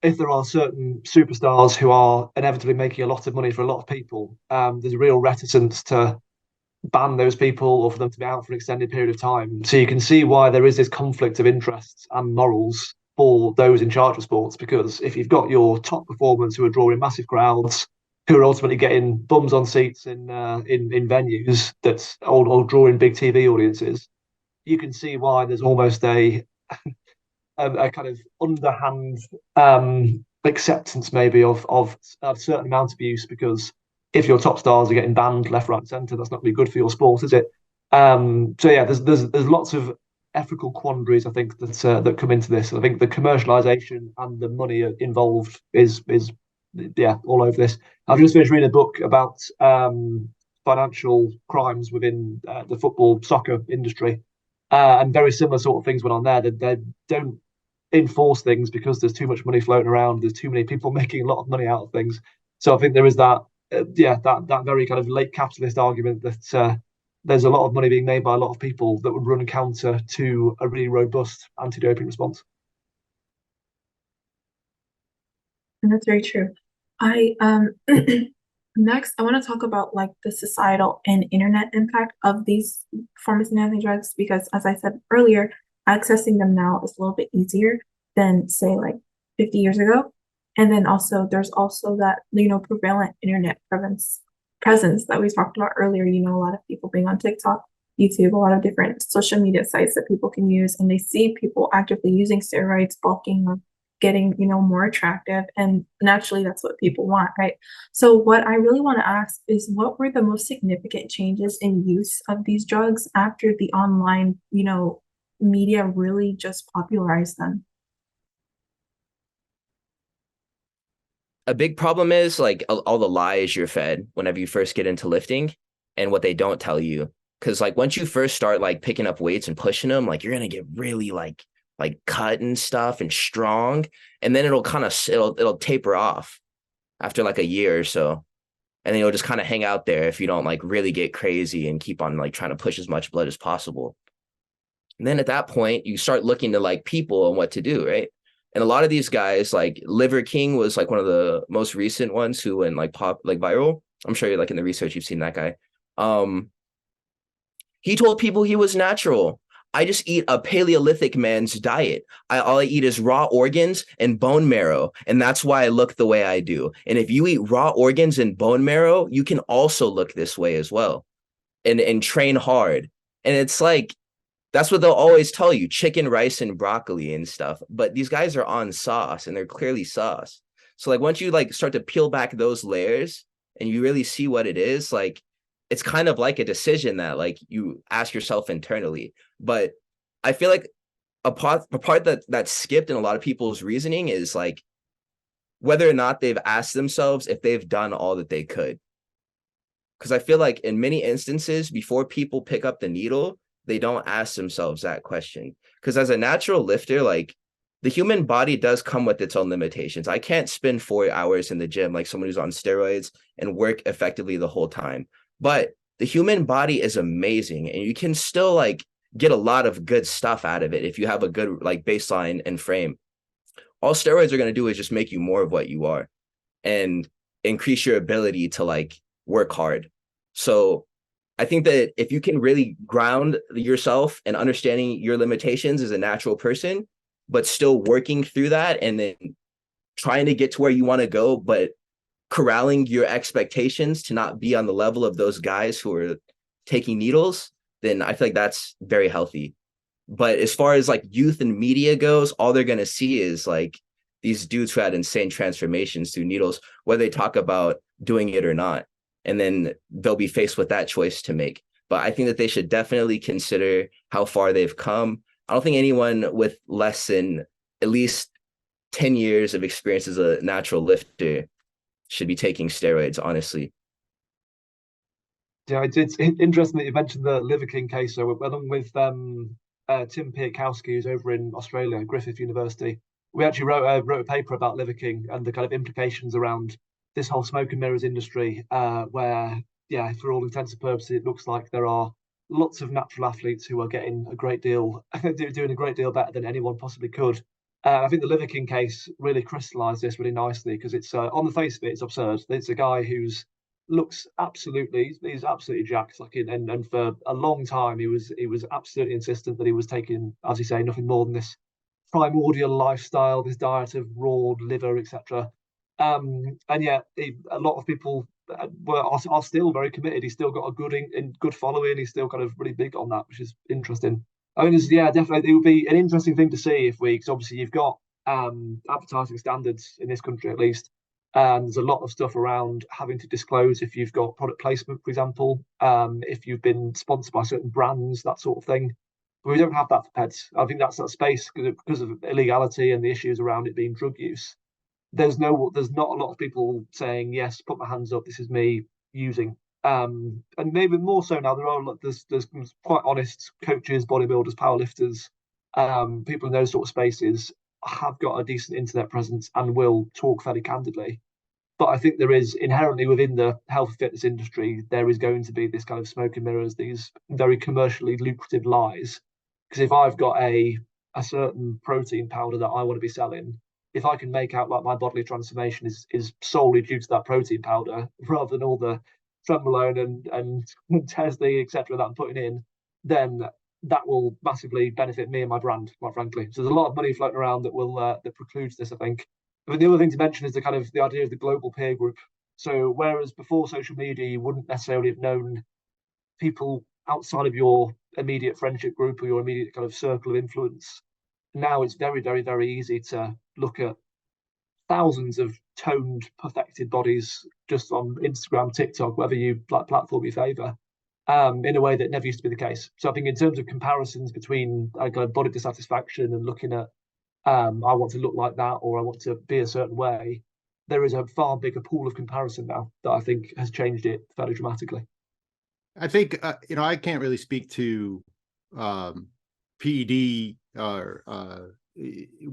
if there are certain superstars who are inevitably making a lot of money for a lot of people, there's a real reticence to ban those people or for them to be out for an extended period of time. So you can see why there is this conflict of interests and morals for those in charge of sports, because if you've got your top performers who are drawing massive crowds, who are ultimately getting bums on seats in venues that's all drawing big TV audiences, you can see why there's almost a kind of underhand acceptance maybe of a certain amount of use, because if your top stars are getting banned left, right, and centre, that's not really good for your sport, is it? So yeah, there's lots of ethical quandaries, I think, that come into this. I think the commercialization and the money involved is all over this. I've just finished reading a book about financial crimes within the football soccer industry, and very similar sort of things went on there. They don't enforce things because there's too much money floating around. There's too many people making a lot of money out of things. So I think there is that very kind of late capitalist argument that there's a lot of money being made by a lot of people that would run counter to a really robust anti-doping response. And that's very true. I next I want to talk about like the societal and internet impact of these performance-enhancing drugs, because as I said earlier, accessing them now is a little bit easier than say like 50 years ago. And then also there's also that prevalent internet presence that we talked about earlier. A lot of people being on TikTok, YouTube, a lot of different social media sites that people can use, and they see people actively using steroids, bulking, or getting more attractive, and naturally that's what people want, right? So what I really want to ask is, what were the most significant changes in use of these drugs after the online media really just popularized them? A big problem is like all the lies you're fed whenever you first get into lifting, and what they don't tell you. Because like once you first start like picking up weights and pushing them, like you're gonna get really like cut and stuff and strong, and then it'll taper off after like a year or so, and then you'll just kind of hang out there if you don't like really get crazy and keep on like trying to push as much blood as possible. And then at that point you start looking to like people and what to do, right? And a lot of these guys, like Liver King was like one of the most recent ones who went like viral. I'm sure you're like in the research, you've seen that guy. He told people he was natural. I just eat a Paleolithic man's diet. All I eat is raw organs and bone marrow, and that's why I look the way I do. And if you eat raw organs and bone marrow, you can also look this way as well, and train hard. And it's like, that's what they'll always tell you: chicken, rice, and broccoli and stuff. But these guys are on sauce, and they're clearly sauce. So like once you like start to peel back those layers and you really see what it is, like it's kind of like a decision that like you ask yourself internally. But I feel like a part that's skipped in a lot of people's reasoning is like whether or not they've asked themselves if they've done all that they could. Because I feel like in many instances, before people pick up the needle, they don't ask themselves that question. Because as a natural lifter, like the human body does come with its own limitations. I can't spend 4 hours in the gym like someone who's on steroids and work effectively the whole time. But the human body is amazing, and you can still like get a lot of good stuff out of it if you have a good like baseline and frame. All steroids are going to do is just make you more of what you are and increase your ability to like work hard. So I think that if you can really ground yourself and understanding your limitations as a natural person, but still working through that and then trying to get to where you want to go, but corralling your expectations to not be on the level of those guys who are taking needles, then I feel like that's very healthy. But as far as like youth and media goes, all they're going to see is like these dudes who had insane transformations through needles, whether they talk about doing it or not. And then they'll be faced with that choice to make. But I think that they should definitely consider how far they've come. I don't think anyone with less than at least 10 years of experience as a natural lifter should be taking steroids, honestly. Yeah, it's interesting that you mentioned the Liver King case. So along with Tim Piatkowski, who's over in Australia, Griffith University, we actually wrote a paper about Liver King and the kind of implications around this whole smoke and mirrors industry, where, yeah, for all intents and purposes, it looks like there are lots of natural athletes who are getting a great deal, doing a great deal better than anyone possibly could. I think the Liver King case really crystallized this really nicely because it's on the face of it, it's absurd. It's a guy he's absolutely jacked. Like, and for a long time, he was absolutely insistent that he was taking, as you say, nothing more than this primordial lifestyle, this diet of raw liver, etc. And yet, a lot of people are still very committed. He's still got a good following. He's still kind of really big on that, which is interesting. I mean, definitely, it would be an interesting thing to see because obviously you've got advertising standards in this country at least, and there's a lot of stuff around having to disclose if you've got product placement, for example, if you've been sponsored by certain brands, that sort of thing. But we don't have that for pets. I think that's that space because of illegality and the issues around it being drug use. There's not a lot of people saying, yes, put my hands up, this is me using. And maybe more so now, there's quite honest coaches, bodybuilders, powerlifters, people in those sort of spaces have got a decent internet presence and will talk fairly candidly. But I think there is inherently within the health and fitness industry, there is going to be this kind of smoke and mirrors, these very commercially lucrative lies. Because if I've got a certain protein powder that I want to be selling, if I can make out like my bodily transformation is solely due to that protein powder rather than all the trenbolone and testing, etc., that I'm putting in, then that will massively benefit me and my brand, quite frankly. So there's a lot of money floating around that will that precludes this, I think. But the other thing to mention is the idea of the global peer group. So whereas before social media, you wouldn't necessarily have known people outside of your immediate friendship group or your immediate kind of circle of influence, now it's very, very, very easy to look at thousands of toned, perfected bodies just on Instagram, TikTok, whatever platform you favor, in a way that never used to be the case. So I think in terms of comparisons between kind of body dissatisfaction and looking at, I want to look like that or I want to be a certain way, there is a far bigger pool of comparison now that I think has changed it fairly dramatically. I think, I can't really speak to PED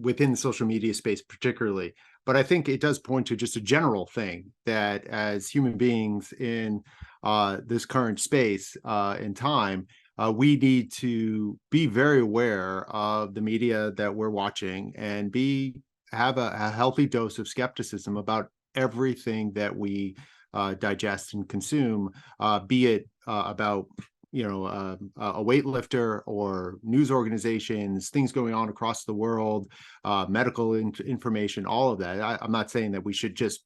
within the social media space particularly, but I think it does point to just a general thing that as human beings in this current space in time, we need to be very aware of the media that we're watching and have a healthy dose of skepticism about everything that we digest and consume, be it about a weightlifter or news organizations, things going on across the world, medical information, all of that. I'm not saying that we should just,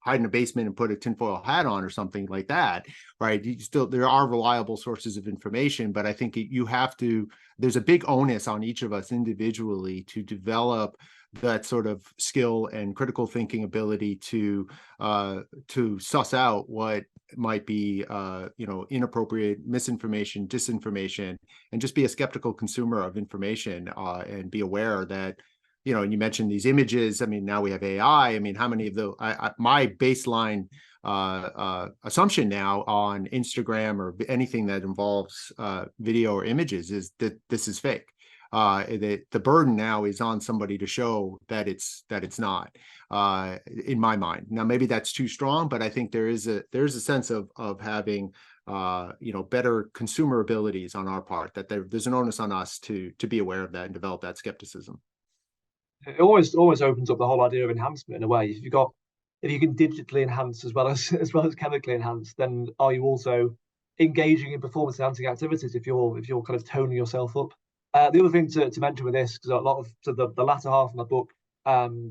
hide in a basement and put a tinfoil hat on or something like that, right? There are reliable sources of information, but I think there's a big onus on each of us individually to develop that sort of skill and critical thinking ability to suss out what might be inappropriate misinformation, disinformation, and just be a skeptical consumer of information and be aware that and you mentioned these images. I mean, now we have AI. I mean, how many of my baseline assumption now on Instagram or anything that involves video or images is that this is fake. The burden now is on somebody to show that it's not, in my mind. Now, maybe that's too strong, but I think there is a sense of having better consumer abilities on our part, that there's an onus on us to be aware of that and develop that skepticism. It always opens up the whole idea of enhancement in a way. If you can digitally enhance as well as chemically enhance, then are you also engaging in performance enhancing activities if you're kind of toning yourself up. The other thing to mention with this, because a lot of the latter half of my book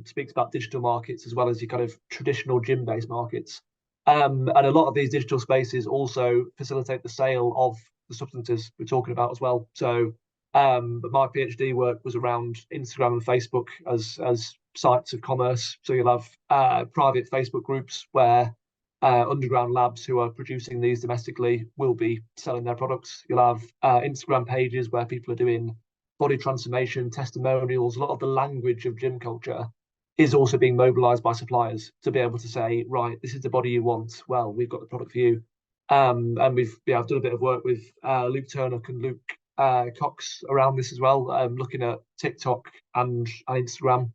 speaks about digital markets as well as your kind of traditional gym-based markets. And a lot of these digital spaces also facilitate the sale of the substances we're talking about as well. So my PhD work was around Instagram and Facebook as sites of commerce. So you'll have private Facebook groups where underground labs who are producing these domestically will be selling their products. You'll have Instagram pages where people are doing body transformation, testimonials. A lot of the language of gym culture is also being mobilized by suppliers to be able to say, right, this is the body you want. Well, we've got the product for you. And I've done a bit of work with Luke Turnock and Luke Cox around this as well, looking at TikTok and Instagram.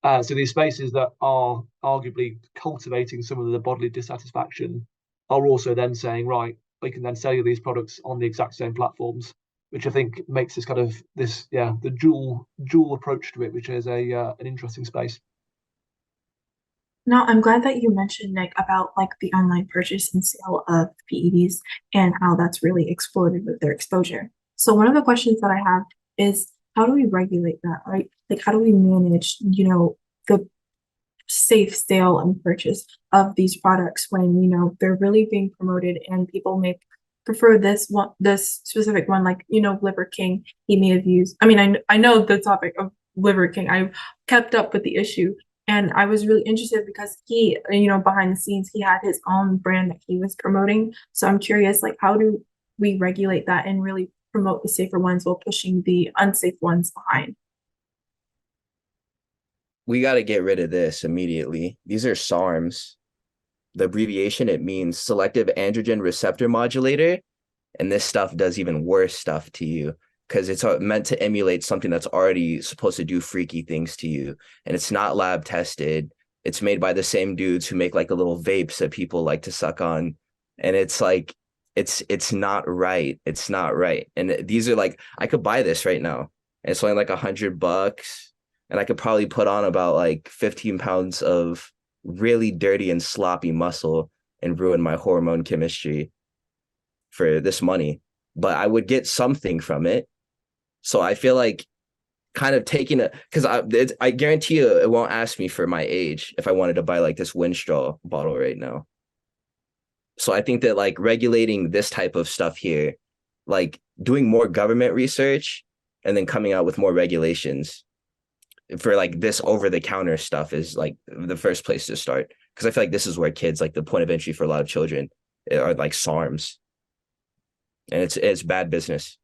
So these spaces that are arguably cultivating some of the bodily dissatisfaction are also then saying, right, we can then sell you these products on the exact same platforms, which I think makes this kind of the dual approach to it, which is an interesting space. Now, I'm glad that you mentioned, Nick, about like the online purchase and sale of PEDs and how that's really exploded with their exposure. So one of the questions that I have is, how do we regulate that, right? Like, how do we manage, the safe sale and purchase of these products when, they're really being promoted and people may prefer this specific one, like, Liver King, he may have used, I know the topic of Liver King, I've kept up with the issue. And I was really interested because he, behind the scenes, he had his own brand that he was promoting. So I'm curious, like, how do we regulate that and really promote the safer ones while pushing the unsafe ones behind? We got to get rid of this immediately. These are SARMs. The abbreviation, it means selective androgen receptor modulator. And this stuff does even worse stuff to you, because it's meant to emulate something that's already supposed to do freaky things to you. And it's not lab tested. It's made by the same dudes who make like the little vapes that people like to suck on. And it's like, it's not right. It's not right. And these are like, I could buy this right now. And it's only like $100. And I could probably put on about like 15 pounds of really dirty and sloppy muscle and ruin my hormone chemistry for this money. But I would get something from it. So I feel like kind of taking it, because I guarantee you it won't ask me for my age if I wanted to buy like this Winstraw bottle right now. So I think that like regulating this type of stuff here, like doing more government research and then coming out with more regulations for like this over-the-counter stuff is like the first place to start. Because I feel like this is where kids, like the point of entry for a lot of children are like SARMs. And it's bad business.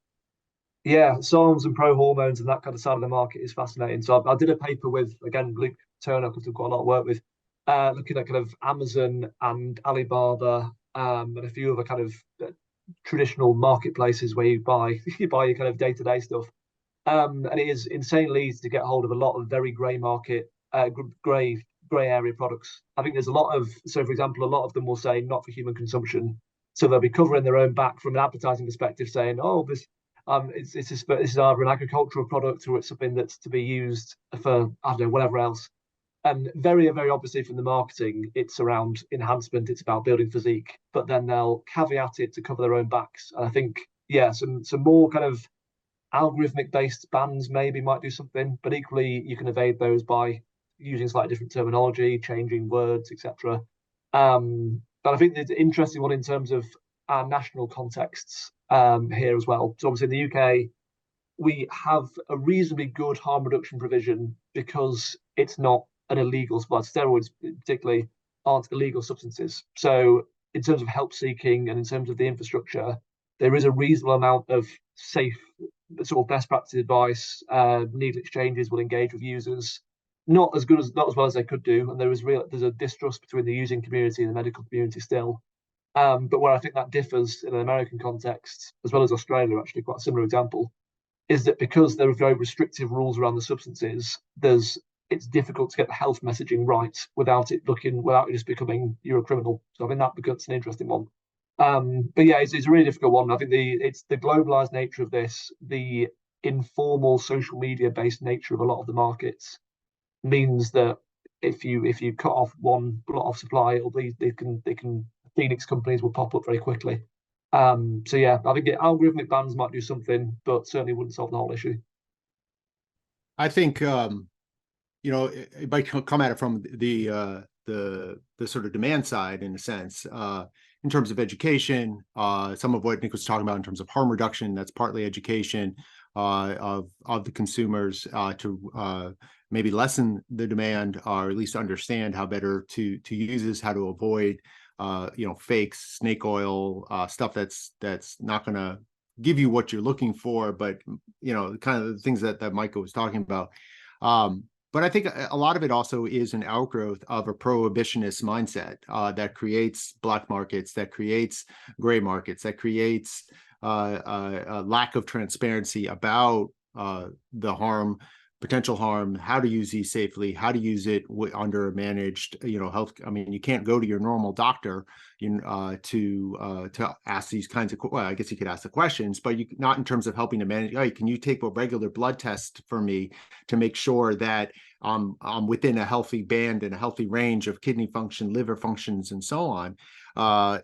Yeah, SARMs and pro-hormones and that kind of side of the market is fascinating. So I did a paper with, again, Luke Turner, because we've got a lot of work with, looking at kind of Amazon and Alibaba and a few other kind of traditional marketplaces where you buy your kind of day-to-day stuff. And it is insanely easy to get hold of a lot of very grey market, grey area products. I think there's a lot of, so for example, a lot of them will say not for human consumption. So they'll be covering their own back from an advertising perspective, saying, "Oh, this this is either an agricultural product or it's something that's to be used for, I don't know, whatever else." And very, very obviously from the marketing, it's around enhancement, it's about building physique, but then they'll caveat it to cover their own backs. And I think, yeah, some more kind of algorithmic based bans maybe might do something, but equally you can evade those by using slightly different terminology, changing words, etc. But I think it's an interesting one in terms of our national contexts here as well. So obviously in the UK, we have a reasonably good harm reduction provision because it's not an illegal supply. Steroids particularly aren't illegal substances. So in terms of help seeking and in terms of the infrastructure, there is a reasonable amount of safe sort of best practice advice. Needle exchanges will engage with users. Not as well as they could do, and there's a distrust between the using community and the medical community still. But where I think that differs in an American context, as well as Australia, actually quite a similar example, is that because there are very restrictive rules around the substances, it's difficult to get the health messaging right without it just becoming you're a criminal. So I think that's an interesting one. But yeah, it's a really difficult one. I think it's the globalized nature of this, the informal social media based nature of a lot of the markets means that if you cut off one blot of supply, they can Phoenix companies will pop up very quickly. So yeah, I think algorithmic bans might do something, but certainly wouldn't solve the whole issue. I think you know, it might come at it from the sort of demand side in a sense, in terms of education, some of what Nick was talking about in terms of harm reduction. That's partly education of the consumers to maybe lessen the demand, or at least understand how better to use this, how to avoid you know, fakes, snake oil, stuff that's not going to give you what you're looking for, but you know, kind of the things that Micah was talking about. But I think a lot of it also is an outgrowth of a prohibitionist mindset that creates black markets, that creates gray markets, that creates a lack of transparency about the harm, potential harm, how to use these safely, how to use it under a managed, you know, health. I mean, you can't go to your normal doctor to ask these kinds of, well, I guess you could ask the questions, but you not in terms of helping to manage. Hey, can you take a regular blood test for me to make sure that I'm within a healthy band and a healthy range of kidney function, liver functions, and so on?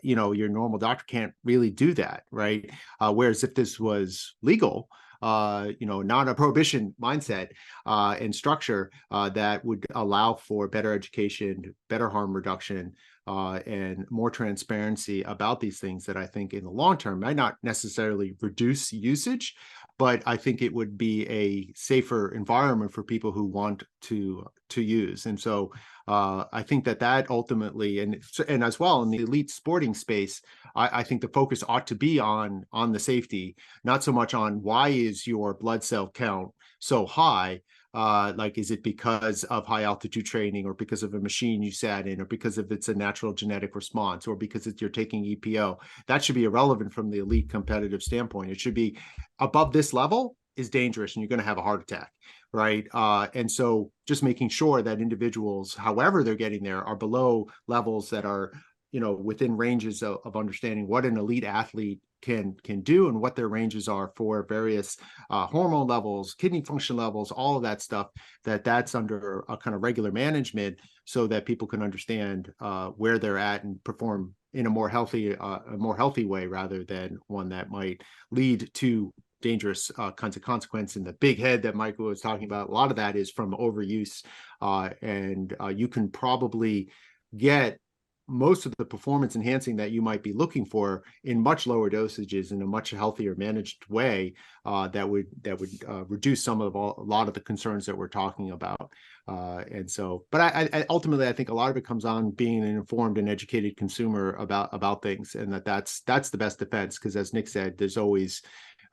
You know, your normal doctor can't really do that, right? Whereas if this was legal, you know, not a prohibition mindset and structure that would allow for better education, better harm reduction, and more transparency about these things, that I think in the long term might not necessarily reduce usage, but I think it would be a safer environment for people who want to use. And so I think that ultimately, and as well in the elite sporting space, I think the focus ought to be on the safety, not so much on why is your blood cell count so high. Like, is it because of high altitude training, or because of a machine you sat in, or because of it's a natural genetic response, or because you're taking EPO? That should be irrelevant from the elite competitive standpoint. It should be above this level is dangerous and you're going to have a heart attack, right? And so just making sure that individuals, however they're getting there, are below levels that are, you know, within ranges of understanding what an elite athlete can do and what their ranges are for various hormone levels, kidney function levels, all of that stuff, that's under a kind of regular management, so that people can understand where they're at and perform in a more healthy way, rather than one that might lead to dangerous kinds of consequence. And the big head that Michael was talking about, a lot of that is from overuse, and you can probably get most of the performance enhancing that you might be looking for in much lower dosages in a much healthier managed way, that would reduce a lot of the concerns that we're talking about. And so, but I ultimately, I think a lot of it comes on being an informed and educated consumer about things, and that's the best defense, because as Nick said, there's always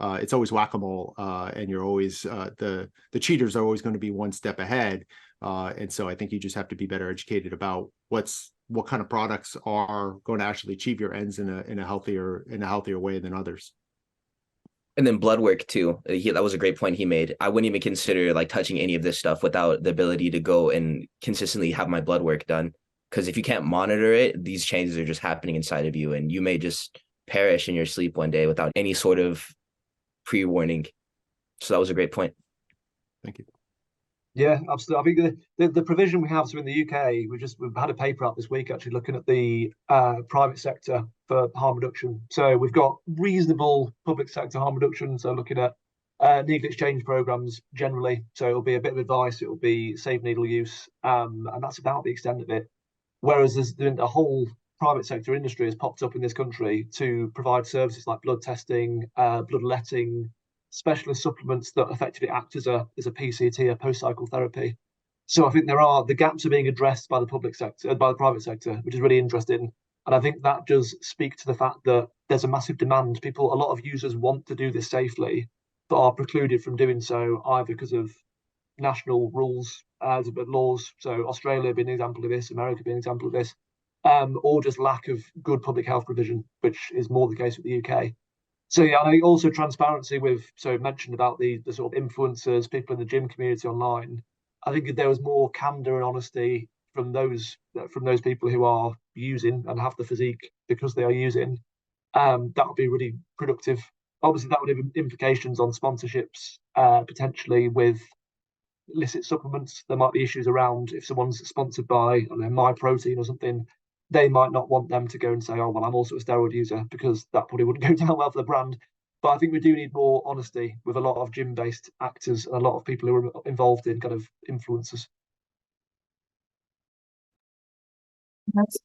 it's always whack-a-mole, and you're always the cheaters are always going to be one step ahead. And so I think you just have to be better educated about what kind of products are going to actually achieve your ends in a healthier way than others. And then blood work too. That was a great point he made. I wouldn't even consider like touching any of this stuff without the ability to go and consistently have my blood work done. Because if you can't monitor it, these changes are just happening inside of you, and you may just perish in your sleep one day without any sort of pre-warning. So that was a great point. Thank you. Yeah, absolutely. I think the provision we have, so in the UK, we've had a paper out this week actually looking at the private sector for harm reduction. So we've got reasonable public sector harm reduction. So looking at needle exchange programs generally. So it'll be a bit of advice. It'll be safe needle use, and that's about the extent of it. Whereas the whole private sector industry has popped up in this country to provide services like blood testing, bloodletting, specialist supplements that effectively act as a PCT, a post-cycle therapy. So I think the gaps are being addressed by the private sector, which is really interesting. And I think that does speak to the fact that there's a massive demand. A lot of users want to do this safely, but are precluded from doing so either because of national rules, laws. So Australia being an example of this, America being an example of this, or just lack of good public health provision, which is more the case with the UK. So yeah, I think also transparency mentioned about the sort of influencers, people in the gym community online. I think if there was more candor and honesty from those people who are using and have the physique because they are using, that would be really productive. Obviously, that would have implications on sponsorships, potentially with illicit supplements. There might be issues around if someone's sponsored by, I don't know, My Protein or something. they might not want them to go and say, oh, well, I'm also a steroid user, because that probably wouldn't go down well for the brand. But I think we do need more honesty with a lot of gym-based actors and a lot of people who are involved in kind of influencers.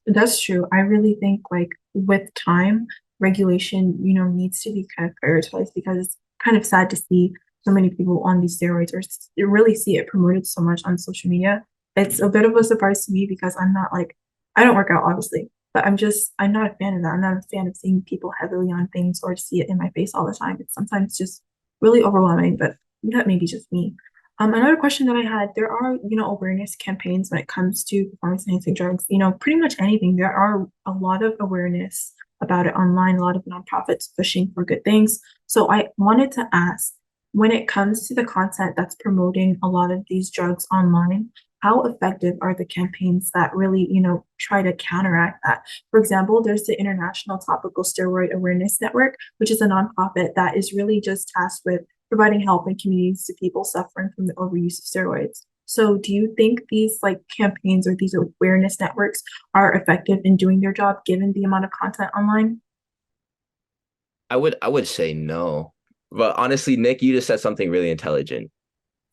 That's true. I really think like with time, regulation, needs to be kind of prioritized, because it's kind of sad to see so many people on these steroids, or really see it promoted so much on social media. It's a bit of a surprise to me, because I'm not like, I don't work out obviously, but I'm not a fan of that. I'm not a fan of seeing people heavily on things or see it in my face all the time. It's sometimes just really overwhelming, but that may be just me. Another question that I had, there are, awareness campaigns when it comes to performance enhancing drugs, pretty much anything. There are a lot of awareness about it online, a lot of nonprofits pushing for good things. So I wanted to ask, when it comes to the content that's promoting a lot of these drugs online, how effective are the campaigns that really, try to counteract that? For example, there's the International Topical Steroid Awareness Network, which is a nonprofit that is really just tasked with providing help in communities to people suffering from the overuse of steroids. So do you think these like campaigns or these awareness networks are effective in doing their job given the amount of content online? I would say no. But honestly, Nick, you just said something really intelligent.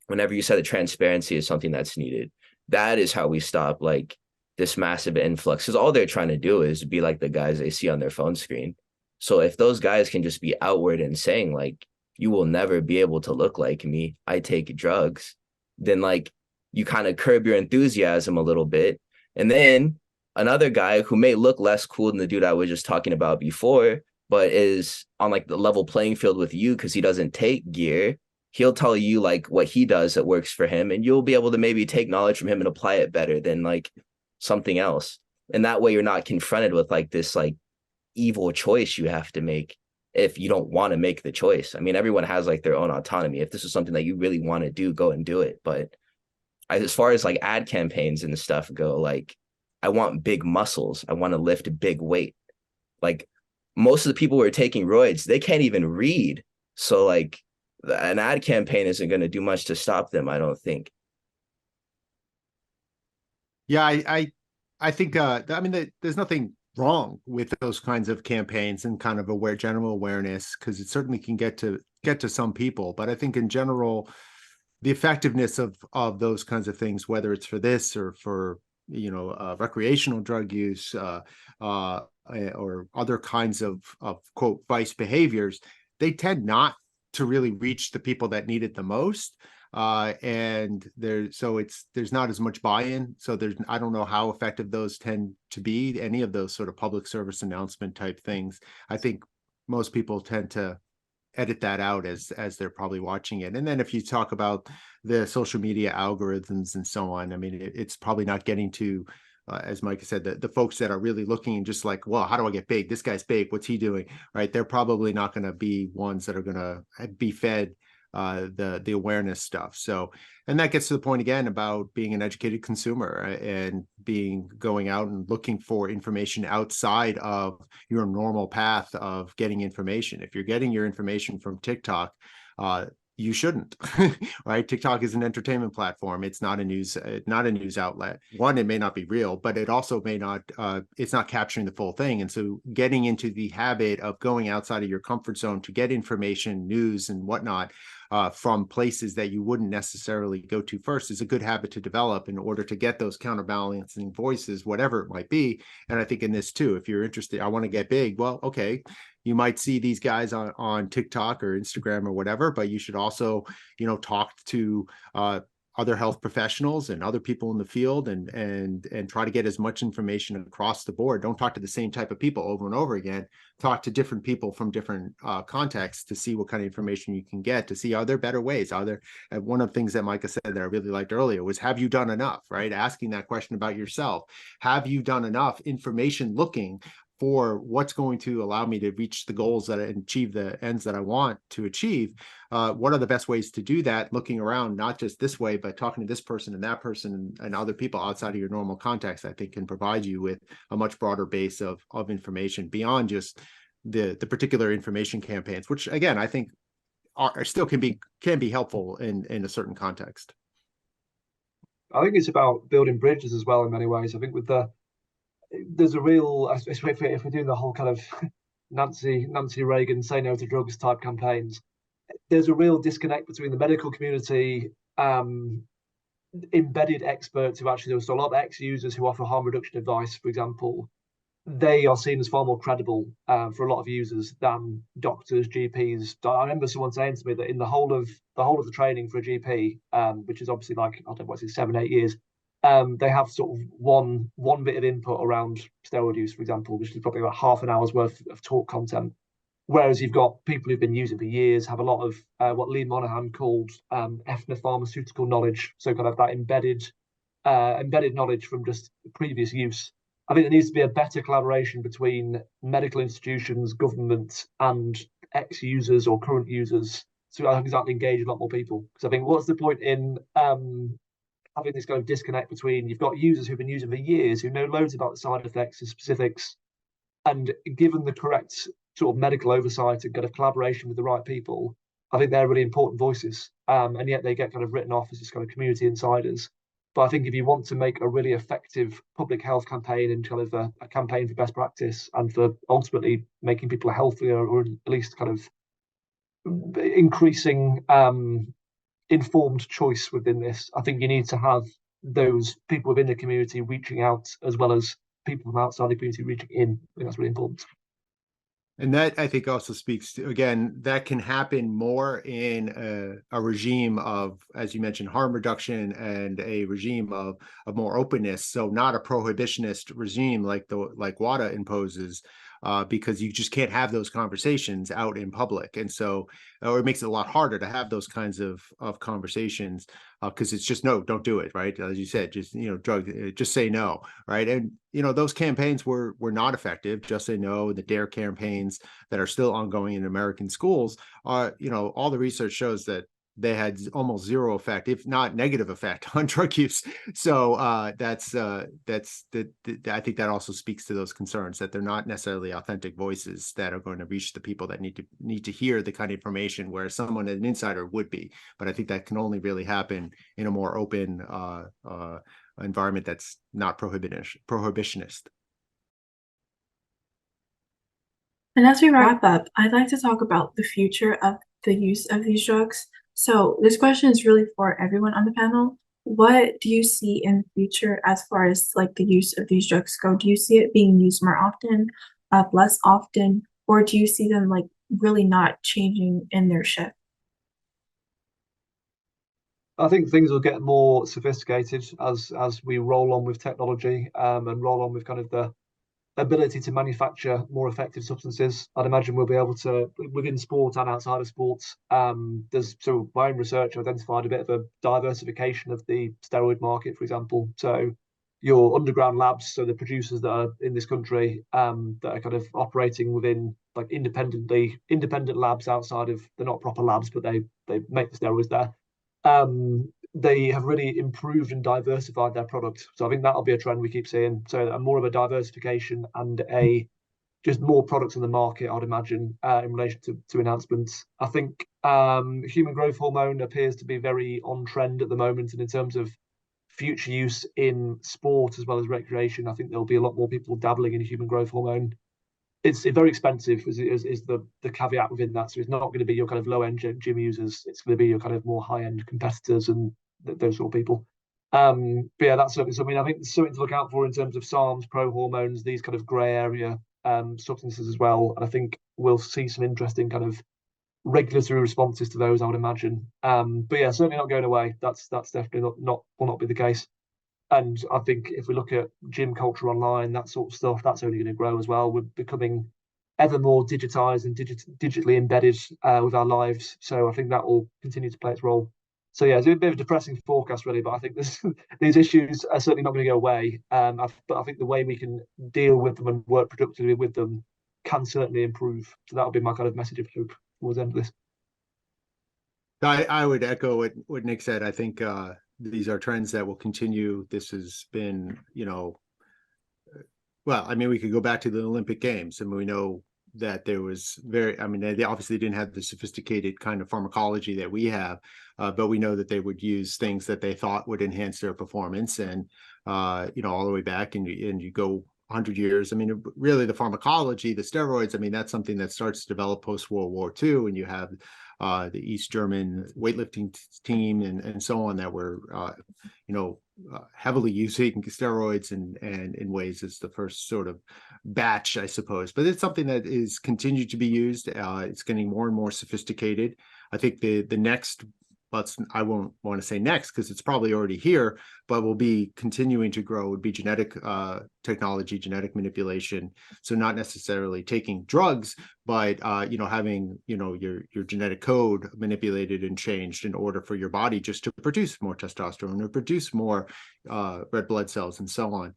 Whenever you said that transparency is something that's needed, that is how we stop like this massive influx. Because all they're trying to do is be like the guys they see on their phone screen. So if those guys can just be outward and saying like, you will never be able to look like me, I take drugs, then like you kind of curb your enthusiasm a little bit. And then another guy who may look less cool than the dude I was just talking about before, but is on like the level playing field with you because he doesn't take gear, he'll tell you like what he does that works for him, and you'll be able to maybe take knowledge from him and apply it better than like something else. And that way you're not confronted with like this like evil choice you have to make if you don't want to make the choice. I mean, everyone has like their own autonomy. If this is something that you really want to do, go and do it. But as far as like ad campaigns and stuff go, like I want big muscles. I want to lift big weight. Like most of the people who are taking roids, they can't even read. So like an ad campaign isn't going to do much to stop them, I don't think. Yeah, I think I mean there's nothing wrong with those kinds of campaigns and kind of general awareness, because it certainly can get to some people. But I think in general, the effectiveness of those kinds of things, whether it's for this or for recreational drug use or other kinds of quote vice behaviors, they tend not to really reach the people that need it the most. And there's not as much buy-in. So I don't know how effective those tend to be, any of those sort of public service announcement type things. I think most people tend to edit that out as they're probably watching it. And then if you talk about the social media algorithms and so on, I mean, it's probably not getting to as Micah said, the folks that are really looking and just like, well, how do I get big? This guy's big. What's he doing? Right? They're probably not going to be ones that are going to be fed the awareness stuff. So, and that gets to the point again about being an educated consumer and going out and looking for information outside of your normal path of getting information. If you're getting your information from TikTok, you shouldn't, right? TikTok is an entertainment platform. It's not a news outlet. One, it may not be real, but it also may not, it's not capturing the full thing. And so getting into the habit of going outside of your comfort zone to get information, news and whatnot, from places that you wouldn't necessarily go to first is a good habit to develop in order to get those counterbalancing voices, whatever it might be. And I think in this too, if you're interested, I want to get big. Well, okay, you might see these guys on TikTok or Instagram or whatever, but you should also, talk to other health professionals and other people in the field and try to get as much information across the board. Don't talk to the same type of people over and over again. Talk to different people from different contexts to see what kind of information you can get, to see are there better ways? Are there, one of the things that Micah said that I really liked earlier was, have you done enough, right? Asking that question about yourself. Have you done enough information looking for what's going to allow me to reach the goals and achieve the ends that I want to achieve? What are the best ways to do that? Looking around, not just this way, but talking to this person and that person and other people outside of your normal context, I think can provide you with a much broader base of information beyond just the particular information campaigns, which again, I think are still can be helpful in a certain context. I think it's about building bridges as well in many ways. I think with the there's a real, especially if we're doing the whole kind of Nancy Reagan say no to drugs type campaigns, there's a real disconnect between the medical community, embedded experts who actually, there's a lot of ex-users who offer harm reduction advice, for example. They are seen as far more credible for a lot of users than doctors, GPs. I remember someone saying to me that in the whole of the training for a GP, which is obviously like, I don't know what's it, 7-8 years, they have sort of one bit of input around steroid use, for example, which is probably about half an hour's worth of talk content. Whereas you've got people who've been using for years, have a lot of what Lee Monahan called ethnopharmaceutical knowledge, so kind of that embedded knowledge from just previous use. I think there needs to be a better collaboration between medical institutions, government, and ex-users or current users to exactly engage a lot more people. Because I think what's the point in having this kind of disconnect between, you've got users who've been using for years, who know loads about the side effects and specifics, and given the correct sort of medical oversight and kind of collaboration with the right people, I think they're really important voices. And yet they get kind of written off as just kind of community insiders. But I think if you want to make a really effective public health campaign and kind of a campaign for best practice and for ultimately making people healthier, or at least kind of increasing informed choice within this, I think you need to have those people within the community reaching out as well as people from outside the community reaching in. I think that's really important. And that, I think, also speaks to, again, that can happen more in a regime of, as you mentioned, harm reduction, and a regime of more openness. So not a prohibitionist regime like WADA imposes, because you just can't have those conversations out in public. And so, or it makes it a lot harder to have those kinds of conversations, because it's just, no, don't do it, right? As you said, just, just say no, right? And, those campaigns were not effective. Just Say No, the DARE campaigns that are still ongoing in American schools are, all the research shows that they had almost zero effect, if not negative effect, on drug use. So I think that also speaks to those concerns, that they're not necessarily authentic voices that are going to reach the people that need to hear the kind of information where someone, an insider, would be. But I think that can only really happen in a more open environment that's not prohibitionist. And as we wrap up, I'd like to talk about the future of the use of these drugs. So this question is really for everyone on the panel. What do you see in the future as far as like the use of these drugs go? Do you see it being used more often, less often, or do you see them like really not changing in their shift? I think things will get more sophisticated as we roll on with technology, and roll on with kind of the ability to manufacture more effective substances. I'd imagine we'll be able to, within sport and outside of sports, so my own research identified a bit of a diversification of the steroid market, for example. So your underground labs, so the producers that are in this country, that are kind of operating within like independent labs outside of, they're not proper labs, but they make the steroids there. They have really improved and diversified their product. So I think that'll be a trend we keep seeing. So more of a diversification and just more products on the market, I'd imagine, in relation to enhancements. I think human growth hormone appears to be very on trend at the moment, and in terms of future use in sport as well as recreation, I think there'll be a lot more people dabbling in human growth hormone. It's very expensive, is the caveat within that. So it's not going to be your kind of low end gym users. It's going to be your kind of more high end competitors and those sort of people. But yeah, that's certainly something. I think there's something to look out for in terms of SARMs, pro hormones, these kind of grey area substances as well. And I think we'll see some interesting kind of regulatory responses to those, I would imagine. But yeah, certainly not going away. That's definitely will not be the case. And I think if we look at gym culture online, that sort of stuff, that's only going to grow as well. We're becoming ever more digitized and digitally embedded with our lives. So I think that will continue to play its role. So yeah, it's a bit of a depressing forecast, really, but I think these issues are certainly not going to go away. But I think the way we can deal with them and work productively with them can certainly improve. So that'll be my kind of message of hope towards the end of this. I would echo what Nick said. I think these are trends that will continue. This has been, well, I mean, we could go back to the Olympic Games, and we know that there was they obviously didn't have the sophisticated kind of pharmacology that we have, but we know that they would use things that they thought would enhance their performance, and all the way back, and you go 100 years. I mean, really the pharmacology, the steroids, I mean, that's something that starts to develop post-World War II, and you have the East German weightlifting team and so on that were, heavily using steroids and in ways as the first sort of batch, I suppose. But it's something that is continued to be used. It's getting more and more sophisticated. I think the next, I won't want to say next because it's probably already here, but will be continuing to grow, would be genetic technology, genetic manipulation. So not necessarily taking drugs, but having your genetic code manipulated and changed in order for your body just to produce more testosterone or produce more red blood cells and so on.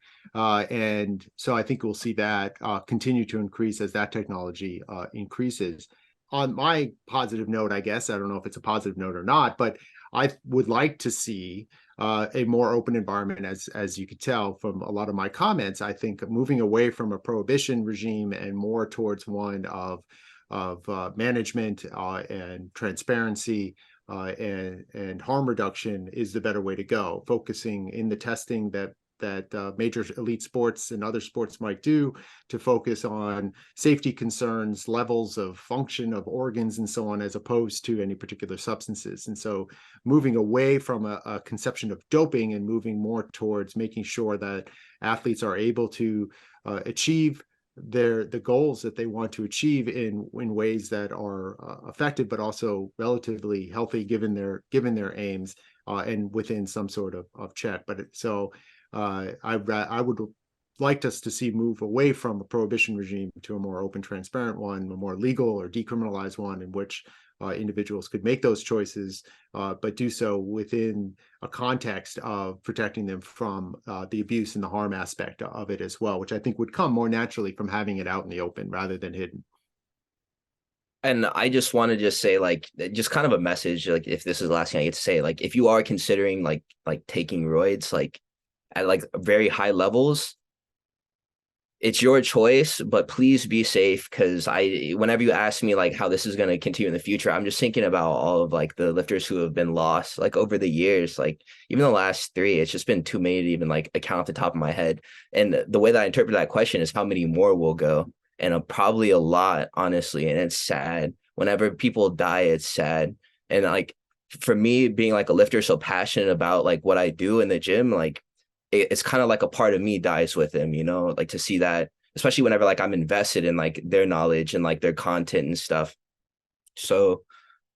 And so I think we'll see that continue to increase as that technology increases. On my positive note, I guess, I don't know if it's a positive note or not, but I would like to see a more open environment, as you could tell from a lot of my comments. I think moving away from a prohibition regime and more towards one of management and transparency and harm reduction is the better way to go. Focusing in the testing that major elite sports and other sports might do to focus on safety concerns, levels of function of organs and so on, as opposed to any particular substances. And so moving away from a conception of doping and moving more towards making sure that athletes are able to achieve the goals that they want to achieve in ways that are effective, but also relatively healthy given their aims and within some sort of check. I would like us to see move away from a prohibition regime to a more open, transparent one, a more legal or decriminalized one in which individuals could make those choices, but do so within a context of protecting them from the abuse and the harm aspect of it as well, which I think would come more naturally from having it out in the open rather than hidden. And I just want to just say, just kind of a message, if this is the last thing I get to say, if you are considering like taking roids, at very high levels, it's your choice, but please be safe. Because whenever you ask me how this is going to continue in the future, I'm just thinking about all of the lifters who have been lost over the years, even the last 3, it's just been too many to even account off the top of my head. And the way that I interpret that question is how many more will go, and probably a lot, honestly. And it's sad. Whenever people die, it's sad. And for me, being a lifter, so passionate about what I do in the gym, it's kind of a part of me dies with him, to see that, especially whenever I'm invested in their knowledge and their content and stuff. So,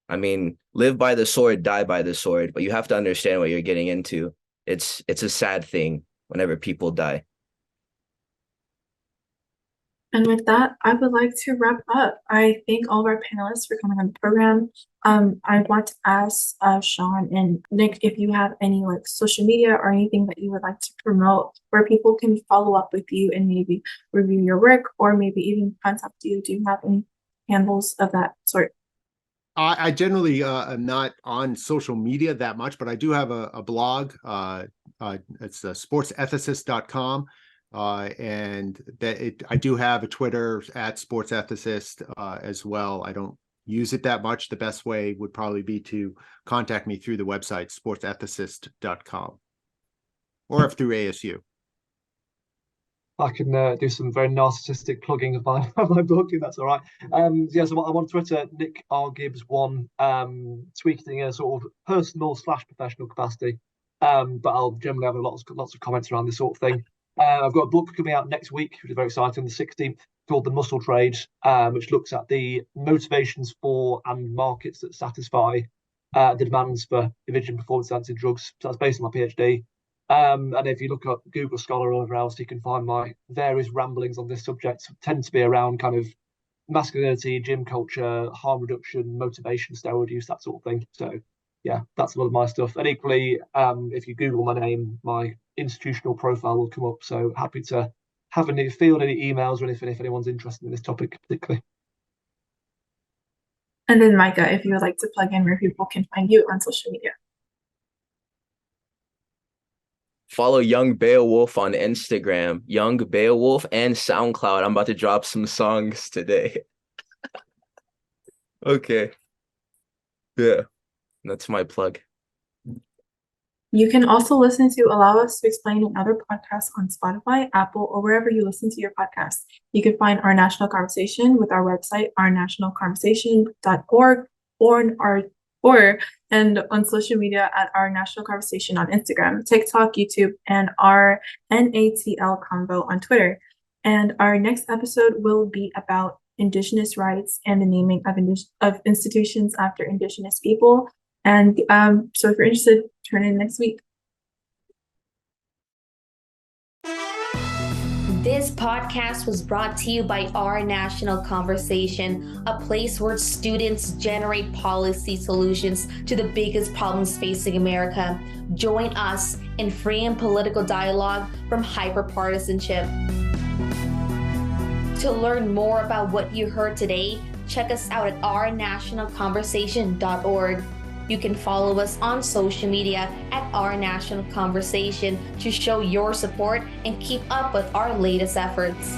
I mean, live by the sword, die by the sword, but you have to understand what you're getting into. It's a sad thing whenever people die. And with that, I would like to wrap up. I thank all of our panelists for coming on the program. I want to ask Shawn and Nick if you have any social media or anything that you would like to promote where people can follow up with you and maybe review your work or maybe even contact you. Do you have any handles of that sort? I generally am not on social media that much, but I do have a blog. It's sportsethicist.com. And I do have a Twitter at sportsethicist as well. I don't use it that much. The best way would probably be to contact me through the website sportsethicist.com or through ASU. I can do some very narcissistic plugging of my book, if that's all right. So I'm on Twitter, Nick R. Gibbs 1, tweeting a sort of personal/professional capacity. But I'll generally have lots of comments around this sort of thing. I've got a book coming out next week, which is very exciting, the 16th, called The Muscle Trade, which looks at the motivations for and markets that satisfy the demands for imaging performance-enhancing drugs. So that's based on my PhD. And if you look at Google Scholar or whatever else, you can find my various ramblings on this subject. Tend to be around kind of masculinity, gym culture, harm reduction, motivation, steroid use, that sort of thing. So yeah, that's a lot of my stuff. And equally, if you Google my name, my institutional profile will come up. So happy to field any emails or anything if anyone's interested in this topic particularly. And then Micah, if you would like to plug in where people can find you on social media. Follow Young Beowulf on Instagram, Young Beowulf, and SoundCloud. I'm about to drop some songs today. Okay. Yeah, that's my plug. You can also listen to Allow Us to Explain and other podcasts on Spotify, Apple, or wherever you listen to your podcasts. You can find Our National Conversation with our website, ournationalconversation.org, and on social media at Our National Conversation on Instagram, TikTok, YouTube, and our NATL Convo on Twitter. And our next episode will be about Indigenous rights and the naming of institutions after Indigenous people. And so if you're interested, turn in next week. This podcast was brought to you by Our National Conversation, a place where students generate policy solutions to the biggest problems facing America. Join us in free and political dialogue from hyperpartisanship. To learn more about what you heard today, check us out at ournationalconversation.org. You can follow us on social media at Our National Conversation to show your support and keep up with our latest efforts.